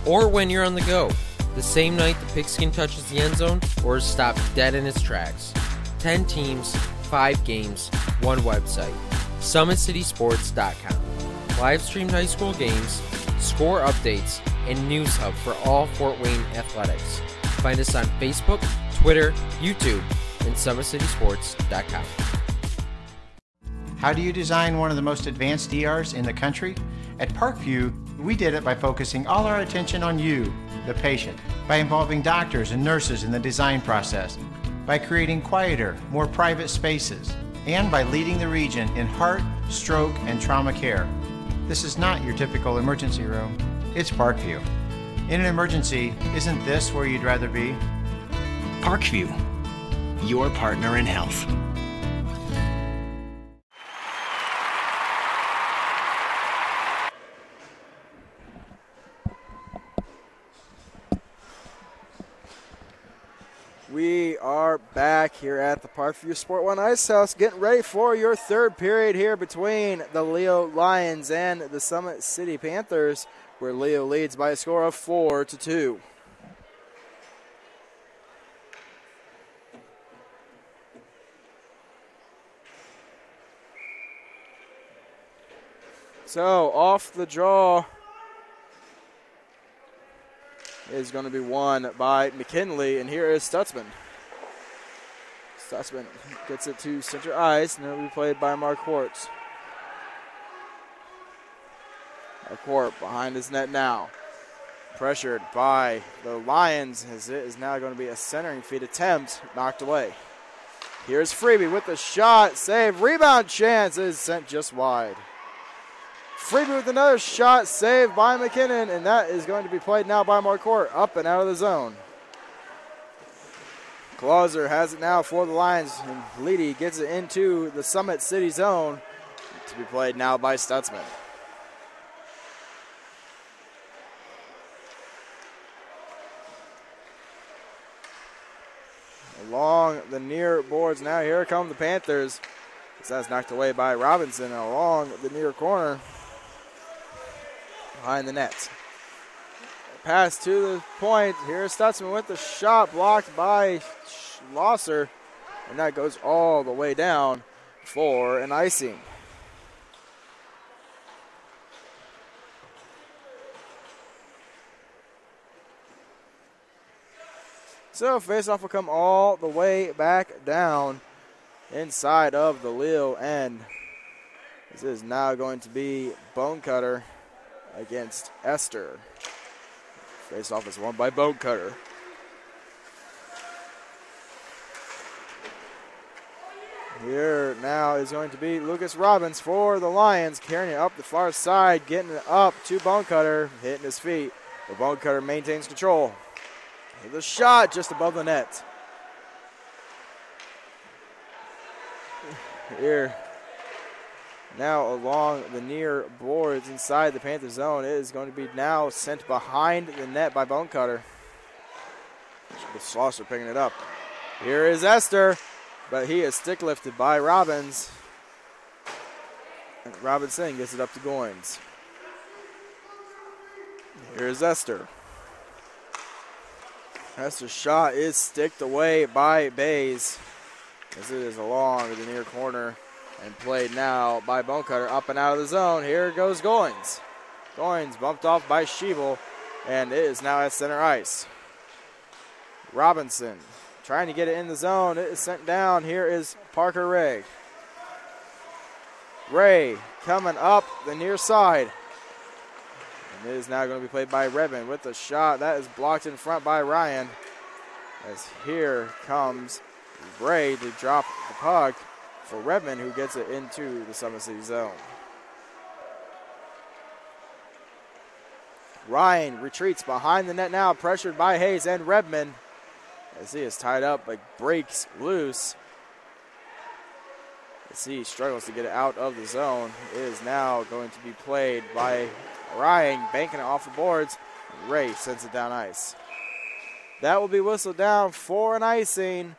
or when you're on the go, the same night the pigskin touches the end zone or is stopped dead in its tracks. 10 teams, 5 games, 1 website. SummitCitySports.com. Live streamed high school games, score updates, and news hub for all Fort Wayne athletics. Find us on Facebook, Twitter, YouTube, and SummitCitySports.com. How do you design one of the most advanced ERs in the country? At Parkview, we did it by focusing all our attention on you, the patient, by involving doctors and nurses in the design process, by creating quieter, more private spaces, and by leading the region in heart, stroke, and trauma care. This is not your typical emergency room. It's Parkview. In an emergency, isn't this where you'd rather be? Parkview, your partner in health. We are back here at the Parkview Sport One Ice House, getting ready for your third period here between the Leo Lions and the Summit City Panthers, where Leo leads by a score of 4-2. So off the draw is going to be won by McKinley, and here is Stutzman. Stutzman gets it to center ice, and it'll be played by Marquardt. Marquardt behind his net now. Pressured by the Lions, as it is now going to be a centering feed attempt, knocked away. Here's Freeby with the shot, save, rebound chance is sent just wide. Freeby with another shot, saved by McKinnon, and that is going to be played now by Marquardt, up and out of the zone. Clauser has it now for the Lions, and Leedy gets it into the Summit City zone to be played now by Stutzman. Along the near boards now, here come the Panthers. That's knocked away by Robinson along the near corner. Behind the net. Pass to the point. Here's Stutzman with the shot, blocked by Schlosser. And that goes all the way down for an icing. So faceoff will come all the way back down inside of the Leo end. This is now going to be Bonecutter against Esther. Face-off is won by Bonecutter. Here now is going to be Lucas Robbins for the Lions, carrying it up the far side, getting it up to Bonecutter, hitting his feet. But Bonecutter maintains control. The shot just above the net. Here. Now along the near boards inside the Panther zone, it is going to be now sent behind the net by Bonecutter. Schlosser picking it up. Here is Esther, but he is stick lifted by Robbins. And Robinson gets it up to Goins. Here's Esther. Esther's shot is sticked away by Bays, as it is along the near corner. And played now by Bonecutter up and out of the zone. Here goes Goins. Goins bumped off by Schiebel, and it is now at center ice. Robinson trying to get it in the zone. It is sent down. Here is Parker Ray. Ray coming up the near side. And it is now going to be played by Redmond with the shot. That is blocked in front by Ryan. As here comes Ray to drop the puck for Redmond, who gets it into the Summit City zone. Ryan retreats behind the net now, pressured by Hayes and Redmond. As he is tied up, but breaks loose. As he struggles to get it out of the zone. It is now going to be played by Ryan, banking it off the boards. Ray sends it down ice. That will be whistled down for an icing.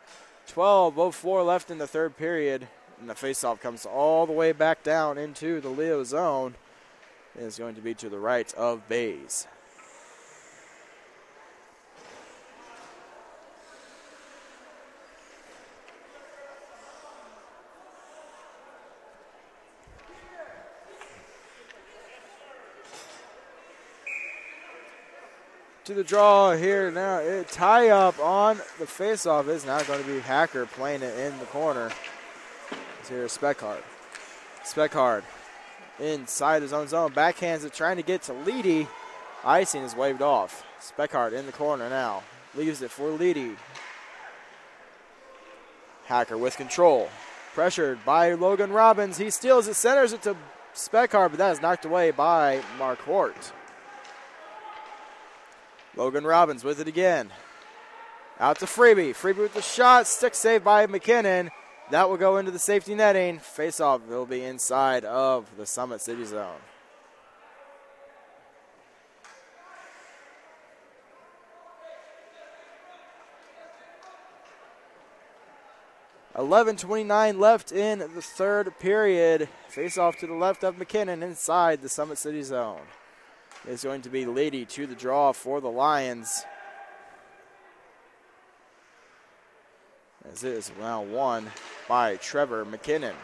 12:04 left in the third period. And the faceoff comes all the way back down into the Leo zone. It is going to be to the right of Bays. To the draw here now. Tie up on the faceoff is now going to be Hacker playing it in the corner. Here's Speckhardt. Speckhard inside his own zone. Backhands it, trying to get to Leedy. Icing is waved off. Speckhard in the corner now. Leaves it for Leedy. Hacker with control. Pressured by Logan Robbins. He steals it, centers it to Speckhard, but that is knocked away by Mark Hort. Logan Robbins with it again. Out to Freeby. Freeby with the shot. Stick saved by McKinnon. That will go into the safety netting. Face-off will be inside of the Summit City zone. .11:29 left in the third period. Face-off to the left of McKinnon inside the Summit City zone. It's going to be Leedy to the draw for the Lions. As it is round one by Trevor McKinnon.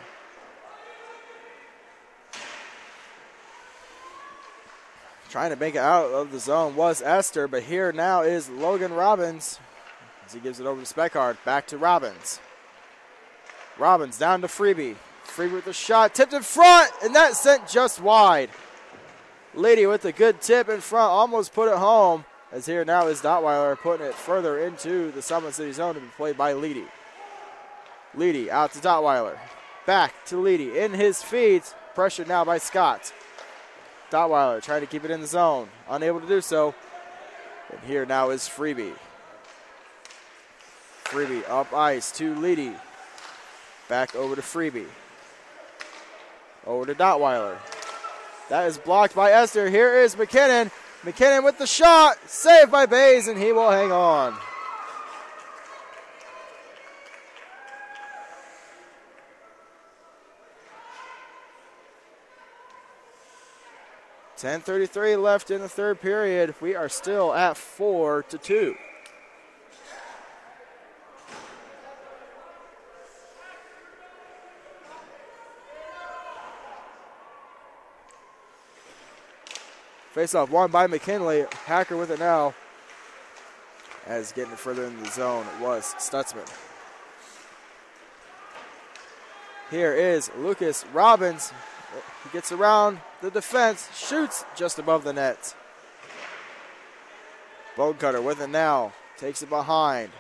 Trying to make it out of the zone was Esther, but here now is Logan Robbins as he gives it over to Speckhard. Back to Robbins. Robbins down to Freeby. Freeby with the shot, tipped in front, and that sent just wide. Leedy with a good tip in front, almost put it home. As here now is Dotweiler putting it further into the Summit City zone to be played by Leedy. Leedy out to Dotweiler. Back to Leedy in his feet. Pressured now by Scott. Dotweiler trying to keep it in the zone. Unable to do so. And here now is Freeby. Freeby up ice to Leedy. Back over to Freeby. Over to Dotweiler. That is blocked by Esther. Here is McKinnon. McKinnon with the shot. Saved by Bays, and he will hang on. .10:33 left in the third period. We are still at 4-2. Face-off won by McKinley. Hacker with it now. As getting it further in the zone was Stutzman. Here is Lucas Robbins. He gets around the defense, shoots just above the net. Bonecutter with it now. Takes it behind.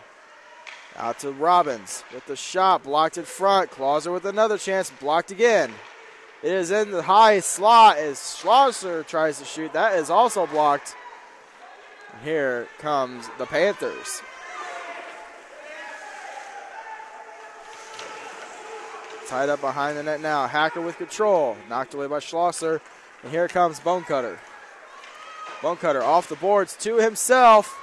Out to Robbins with the shot. Blocked in front. Clauser with another chance. Blocked again. It is in the high slot as Schlosser tries to shoot. That is also blocked. And here comes the Panthers. Tied up behind the net now. Hacker with control. Knocked away by Schlosser. And here comes Bonecutter. Bonecutter off the boards to himself.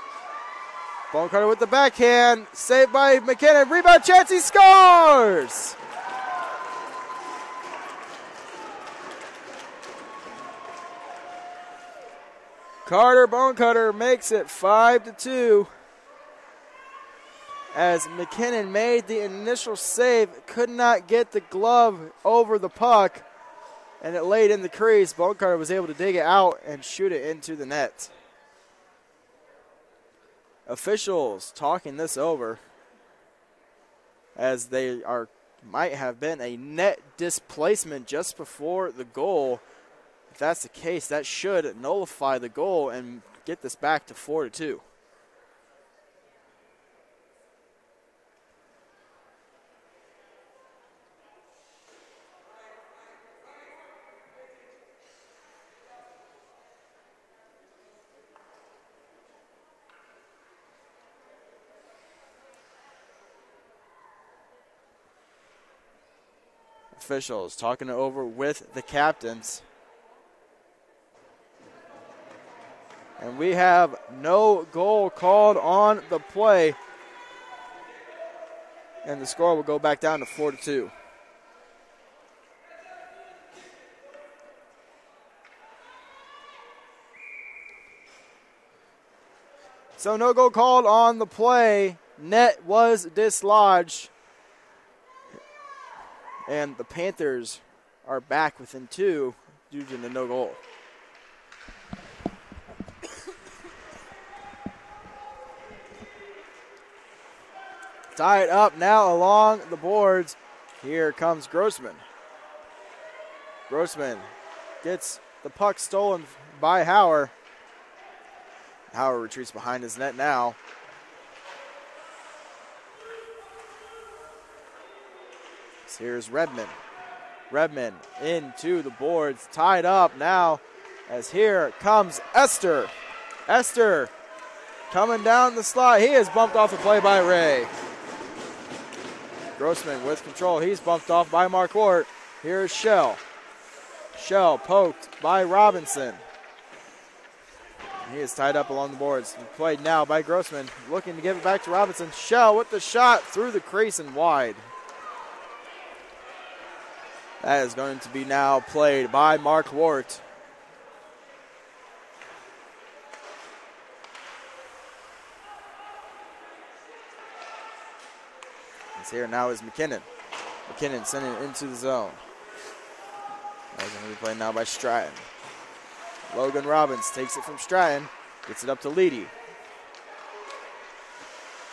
Bonecutter with the backhand. Saved by McKinnon. Rebound chance. He scores! Carter Bonecutter makes it 5-2. As McKinnon made the initial save, could not get the glove over the puck, and it laid in the crease. Bonecutter was able to dig it out and shoot it into the net. Officials talking this over as they might have been a net displacement just before the goal. If that's the case, that should nullify the goal and get this back to 4-2. Officials talking it over with the captains. And we have no goal called on the play. And the score will go back down to 4-2. So no goal called on the play. Net was dislodged. And the Panthers are back within 2 due to the no goal. Tied up now along the boards. Here comes Grossman. Grossman gets the puck stolen by Hauer. Hauer retreats behind his net now. So here's Redmond. Redmond into the boards, tied up now as here comes Esther. Esther coming down the slide. He is bumped off the play by Ray. Grossman with control. He's bumped off by Marquardt. Here's Shell. Shell poked by Robinson. He is tied up along the boards. Played now by Grossman. Looking to give it back to Robinson. Shell with the shot through the crease and wide. That is going to be now played by Marquardt. Here now is McKinnon. McKinnon sending it into the zone. That's going to be played now by Stratton. Logan Robbins takes it from Stratton. Gets it up to Leedy.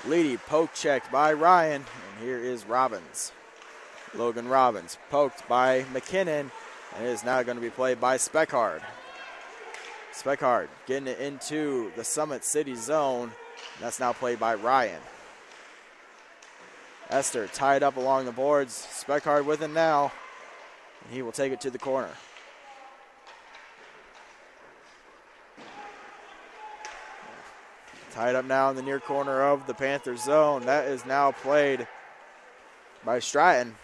Leedy poke checked by Ryan. And here is Robbins. Logan Robbins poked by McKinnon. And it is now going to be played by Speckhard. Speckhard getting it into the Summit City zone. And that's now played by Ryan. Esther tied up along the boards. Speckhard with it now. And he will take it to the corner. Tied up now in the near corner of the Panthers zone. That is now played by Stratton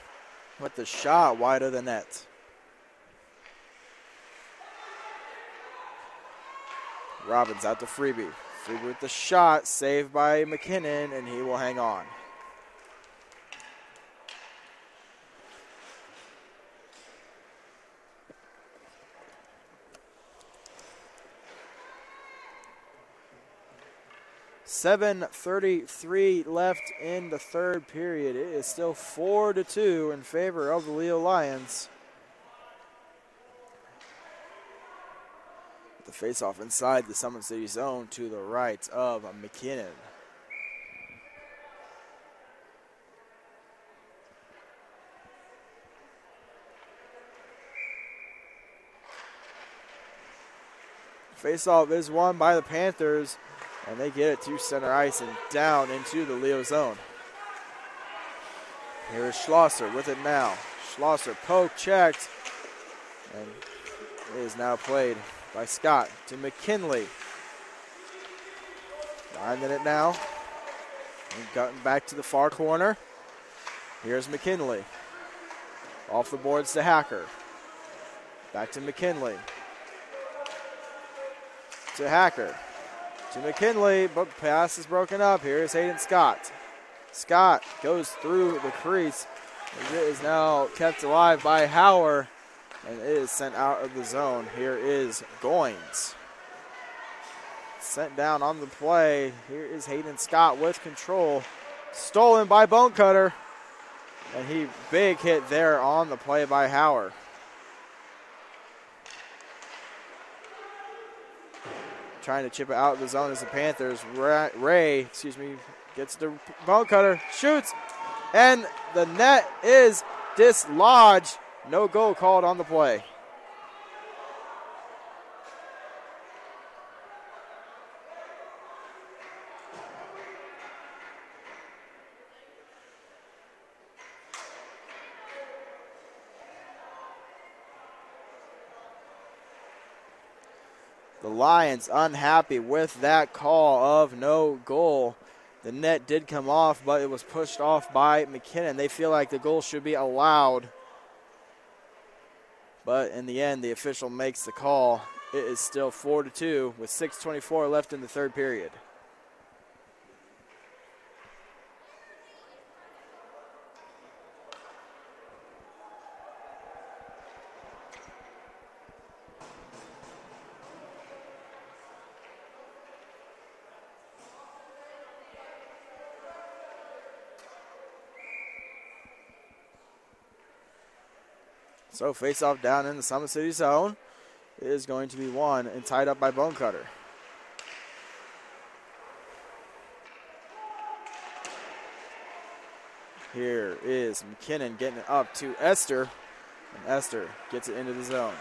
with the shot wide of the net. Robbins out to Freeby. Freeby with the shot, saved by McKinnon, and he will hang on. .7:33 left in the third period. It is still 4-2 in favor of the Leo Lions. The face-off inside the Summit City zone to the right of McKinnon. Face-off is won by the Panthers. And they get it to center ice and down into the Leo zone. Here is Schlosser with it now. Schlosser poke checked. And it is now played by Scott to McKinley. Finding it now. And gotten back to the far corner. Here's McKinley. Off the boards to Hacker. Back to McKinley. To Hacker. To McKinley, but pass is broken up. Here is Hayden Scott. Scott goes through the crease. It is now kept alive by Hauer, and it is sent out of the zone. Here is Goins. Sent down on the play. Here is Hayden Scott with control. Stolen by Bonecutter. And he big hit there on the play by Hauer. Trying to chip it out of the zone as the Panthers. Ray gets the Bonecutter, shoots, and the net is dislodged. No goal called on the play. The Lions unhappy with that call of no goal. The net did come off, but it was pushed off by McKinnon. They feel like the goal should be allowed. But in the end, the official makes the call. It is still 4-2 with 6:24 left in the third period. So face-off down in the Summit City zone is going to be won and tied up by Bonecutter. Here is McKinnon getting it up to Esther. And Esther gets it into the zone.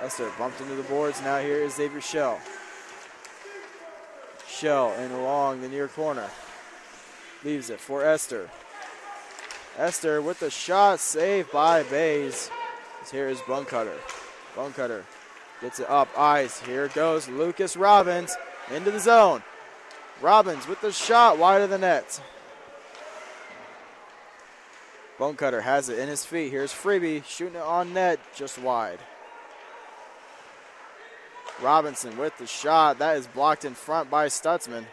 Esther bumped into the boards. Now here is Xavier Shell. Shell in along the near corner. Leaves it for Esther. Esther with the shot, saved by Bays. Here is Bonecutter. Bonecutter gets it up, ice. Here goes Lucas Robbins into the zone. Robbins with the shot, wide of the net. Bonecutter has it in his feet. Here's Freebie shooting it on net, just wide. Robinson with the shot. That is blocked in front by Stutzman.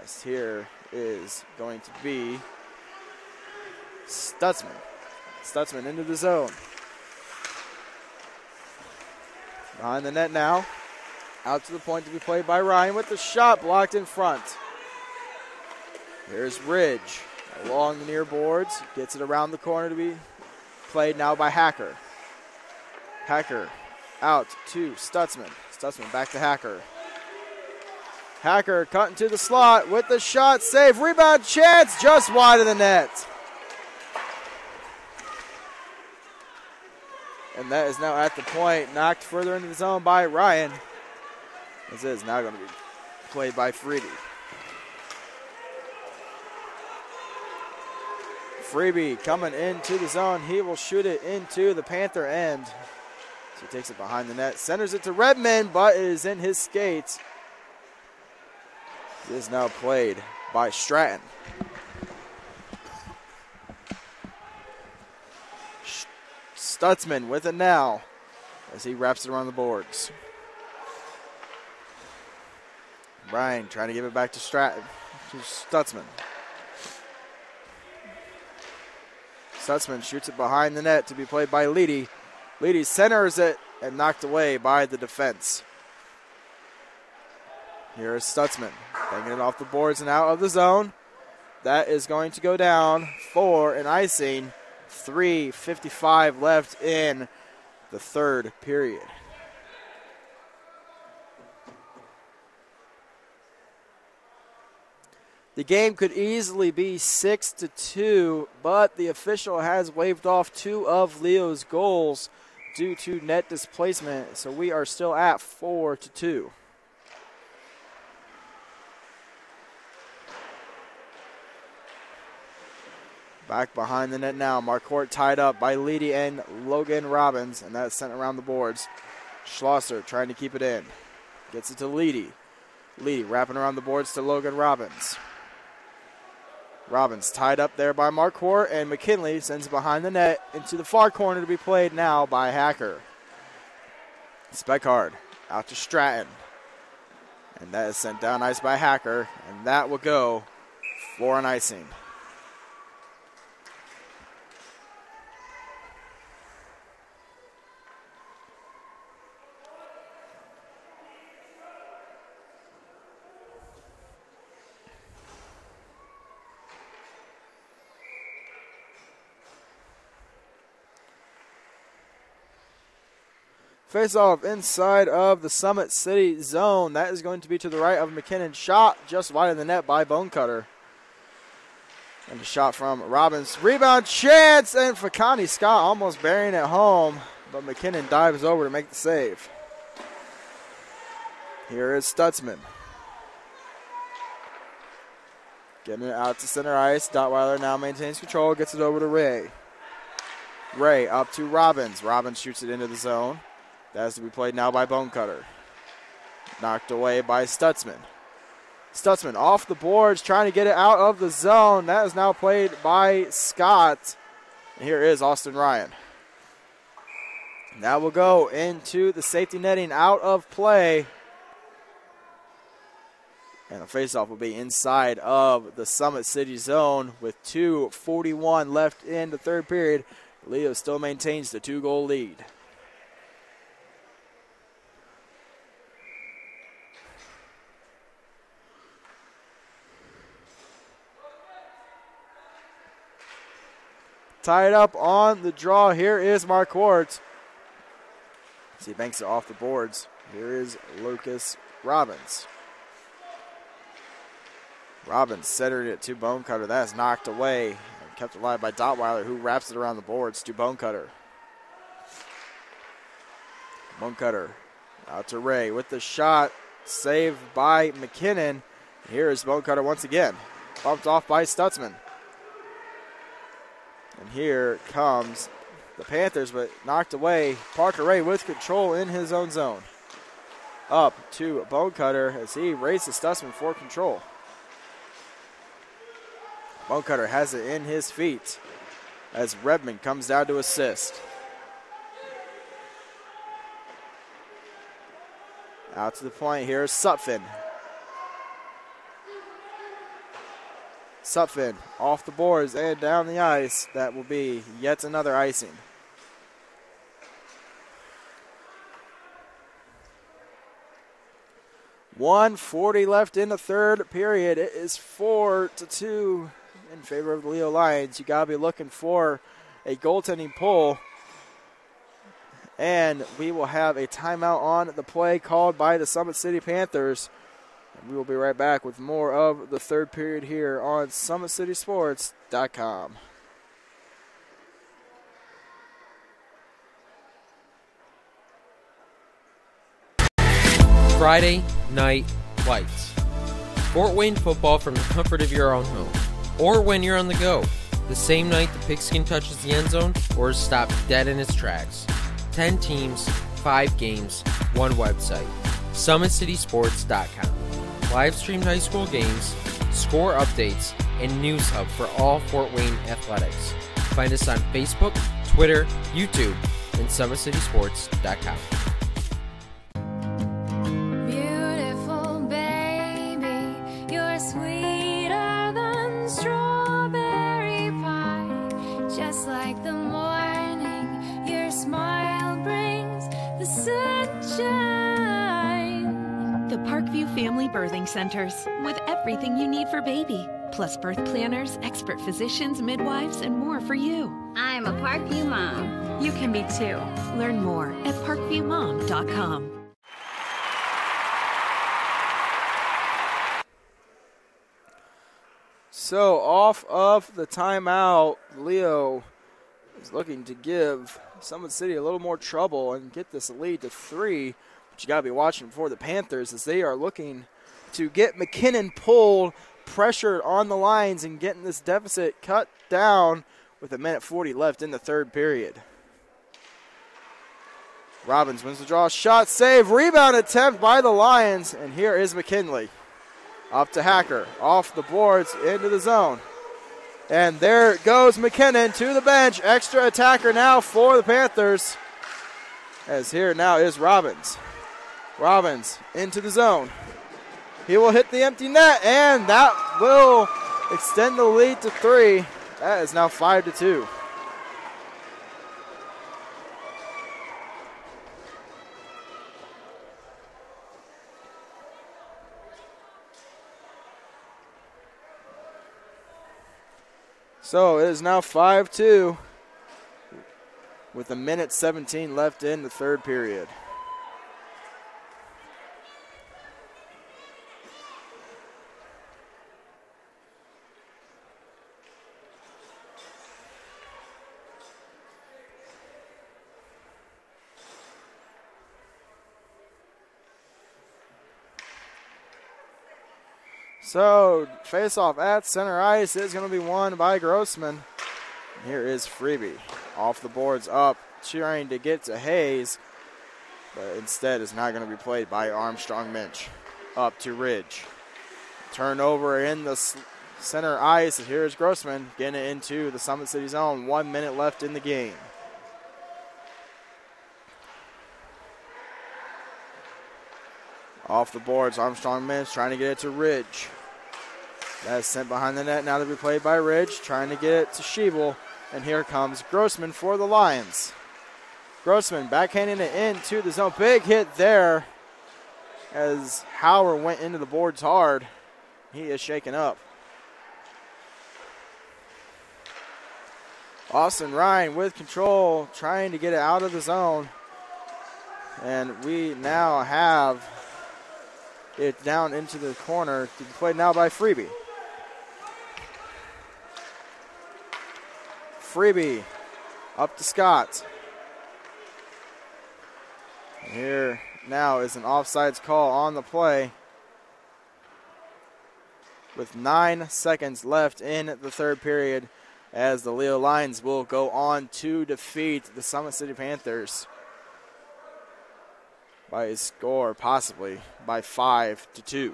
As here is going to be Stutzman. Stutzman into the zone. Behind the net now. Out to the point to be played by Ryan with the shot blocked in front. Here's Ridge along the near boards. Gets it around the corner to be played now by Hacker. Hacker out to Stutzman. Stutzman back to Hacker. Hacker cut into the slot with the shot, save, rebound chance, just wide of the net. And that is now at the point, knocked further into the zone by Ryan. This is now going to be played by Freebie. Freebie coming into the zone. He will shoot it into the Panther end. So he takes it behind the net, centers it to Redmond, but it is in his skates. It is now played by Stratton. Stutzman with it now as he wraps it around the boards. Ryan trying to give it back to Stratton, to Stutzman. Stutzman shoots it behind the net to be played by Leedy. Leedy centers it and knocked away by the defense. Here is Stutzman banging it off the boards and out of the zone. That is going to go down for an icing. 3:55 left in the third period. The game could easily be 6-2, but the official has waved off 2 of Leo's goals due to net displacement, so we are still at 4-2. Back behind the net now. Marquardt tied up by Leedy and Logan Robbins, and that's sent around the boards. Schlosser trying to keep it in. Gets it to Leedy. Leedy wrapping around the boards to Logan Robbins. Robbins tied up there by Marquardt, and McKinley sends it behind the net into the far corner to be played now by Hacker. Speckard out to Stratton. And that is sent down ice by Hacker, and that will go for an icing. Face-off inside of the Summit City zone. That is going to be to the right of McKinnon. Shot just wide of the net by Bonecutter. And a shot from Robbins. Rebound chance, and Fakani Scott almost burying it home, but McKinnon dives over to make the save. Here is Stutzman. Getting it out to center ice. Dottweiler now maintains control, gets it over to Ray. Ray up to Robbins. Robbins shoots it into the zone. That has to be played now by Bonecutter. Knocked away by Stutzman. Stutzman off the boards, trying to get it out of the zone. That is now played by Scott. And here is Austin Ryan. That will go into the safety netting, out of play. And the faceoff will be inside of the Summit City zone with 2:41 left in the third period. Leo still maintains the 2-goal lead. Tied up on the draw. Here is Marquardt. He banks it off the boards. Here is Lucas Robbins. Robbins centered it to Bonecutter. That is knocked away and kept alive by Dotweiler, who wraps it around the boards to Bonecutter. Bonecutter out to Ray with the shot. Saved by McKinnon. Here is Bonecutter once again. Bumped off by Stutzman. And here comes the Panthers, but knocked away. Parker Ray with control in his own zone. Up to Bonecutter as he races Stutzman for control. Bonecutter has it in his feet as Redmond comes down to assist. Out to the point here is Sutphin. Sutphin off the boards and down the ice. That will be yet another icing. .140 left in the third period. It is 4-2 in favor of the Leo Lions. You got to be looking for a goaltending pull. And we will have a timeout on the play called by the Summit City Panthers. And we will be right back with more of the third period here on SummitCitySports.com. Friday Night Lights. Fort Wayne football from the comfort of your own home. Or when you're on the go. The same night the pigskin touches the end zone or is stopped dead in its tracks. 10 teams, 5 games, 1 website. SummitCitySports.com. Live streamed high school games, score updates, and news hub for all Fort Wayne athletics. Find us on Facebook, Twitter, YouTube, and SummitCitySports.com. Beautiful baby, you're sweeter than strawberry pie. Just like the morning, your smile brings the sunshine. The Parkview Family Birthing Centers, with everything you need for baby, plus birth planners, expert physicians, midwives, and more for you. I'm a Parkview mom. You can be too. Learn more at parkviewmom.com. So off of the timeout, Leo is looking to give Summit City a little more trouble and get this lead to 3. But you got to be watching for the Panthers as they are looking to get McKinnon pulled, pressured on the lines, and getting this deficit cut down with 1:40 left in the third period. Robbins wins the draw, shot, save, rebound attempt by the Lions, and here is McKinley. Up to Hacker, off the boards, into the zone. And there goes McKinnon to the bench. Extra attacker now for the Panthers. As here now is Robbins. Robbins into the zone. He will hit the empty net, and that will extend the lead to 3. That is now 5-2. So it is now 5-2 with 1:17 left in the third period. So, face-off at center ice is going to be won by Grossman. Here is Freebie. Off the boards up, trying to get to Hayes, but instead is not going to be played by Armstrong Minch. Up to Ridge. Turnover in the center ice, and here is Grossman getting it into the Summit City zone. 1 minute left in the game. Off the boards, Armstrong Minch trying to get it to Ridge. That is sent behind the net, now to be played by Ridge, trying to get it to Schiebel. And here comes Grossman for the Lions. Grossman backhanding it into the zone. Big hit there as Howard went into the boards hard. He is shaken up. Austin Ryan with control, trying to get it out of the zone. And we now have it down into the corner to be played now by Freebie. Freebie. Up to Scott. Here now is an offsides call on the play with 9 seconds left in the third period, as the Leo Lions will go on to defeat the Summit City Panthers by a score, possibly by 5-2.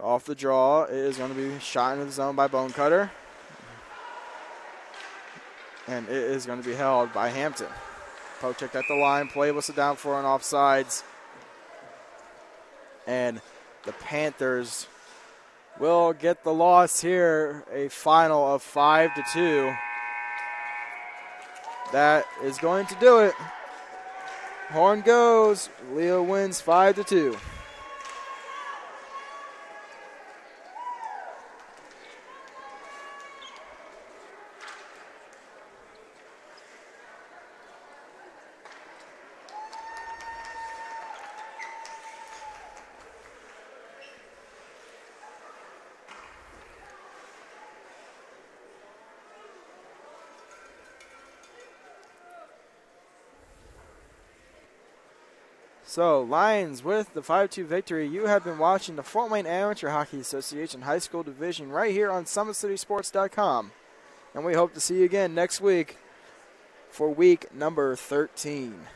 Off the draw, it is going to be shot into the zone by Bone Cutter. And it is going to be held by Hampton. Poke checked at the line, play whistle down for an offsides. And the Panthers will get the loss here, a final of 5-2. That is going to do it. Horn goes. Leo wins 5-2. So, Lions with the 5-2 victory. You have been watching the Fort Wayne Amateur Hockey Association High School Division right here on SummitCitySports.com. And we hope to see you again next week for week number 13.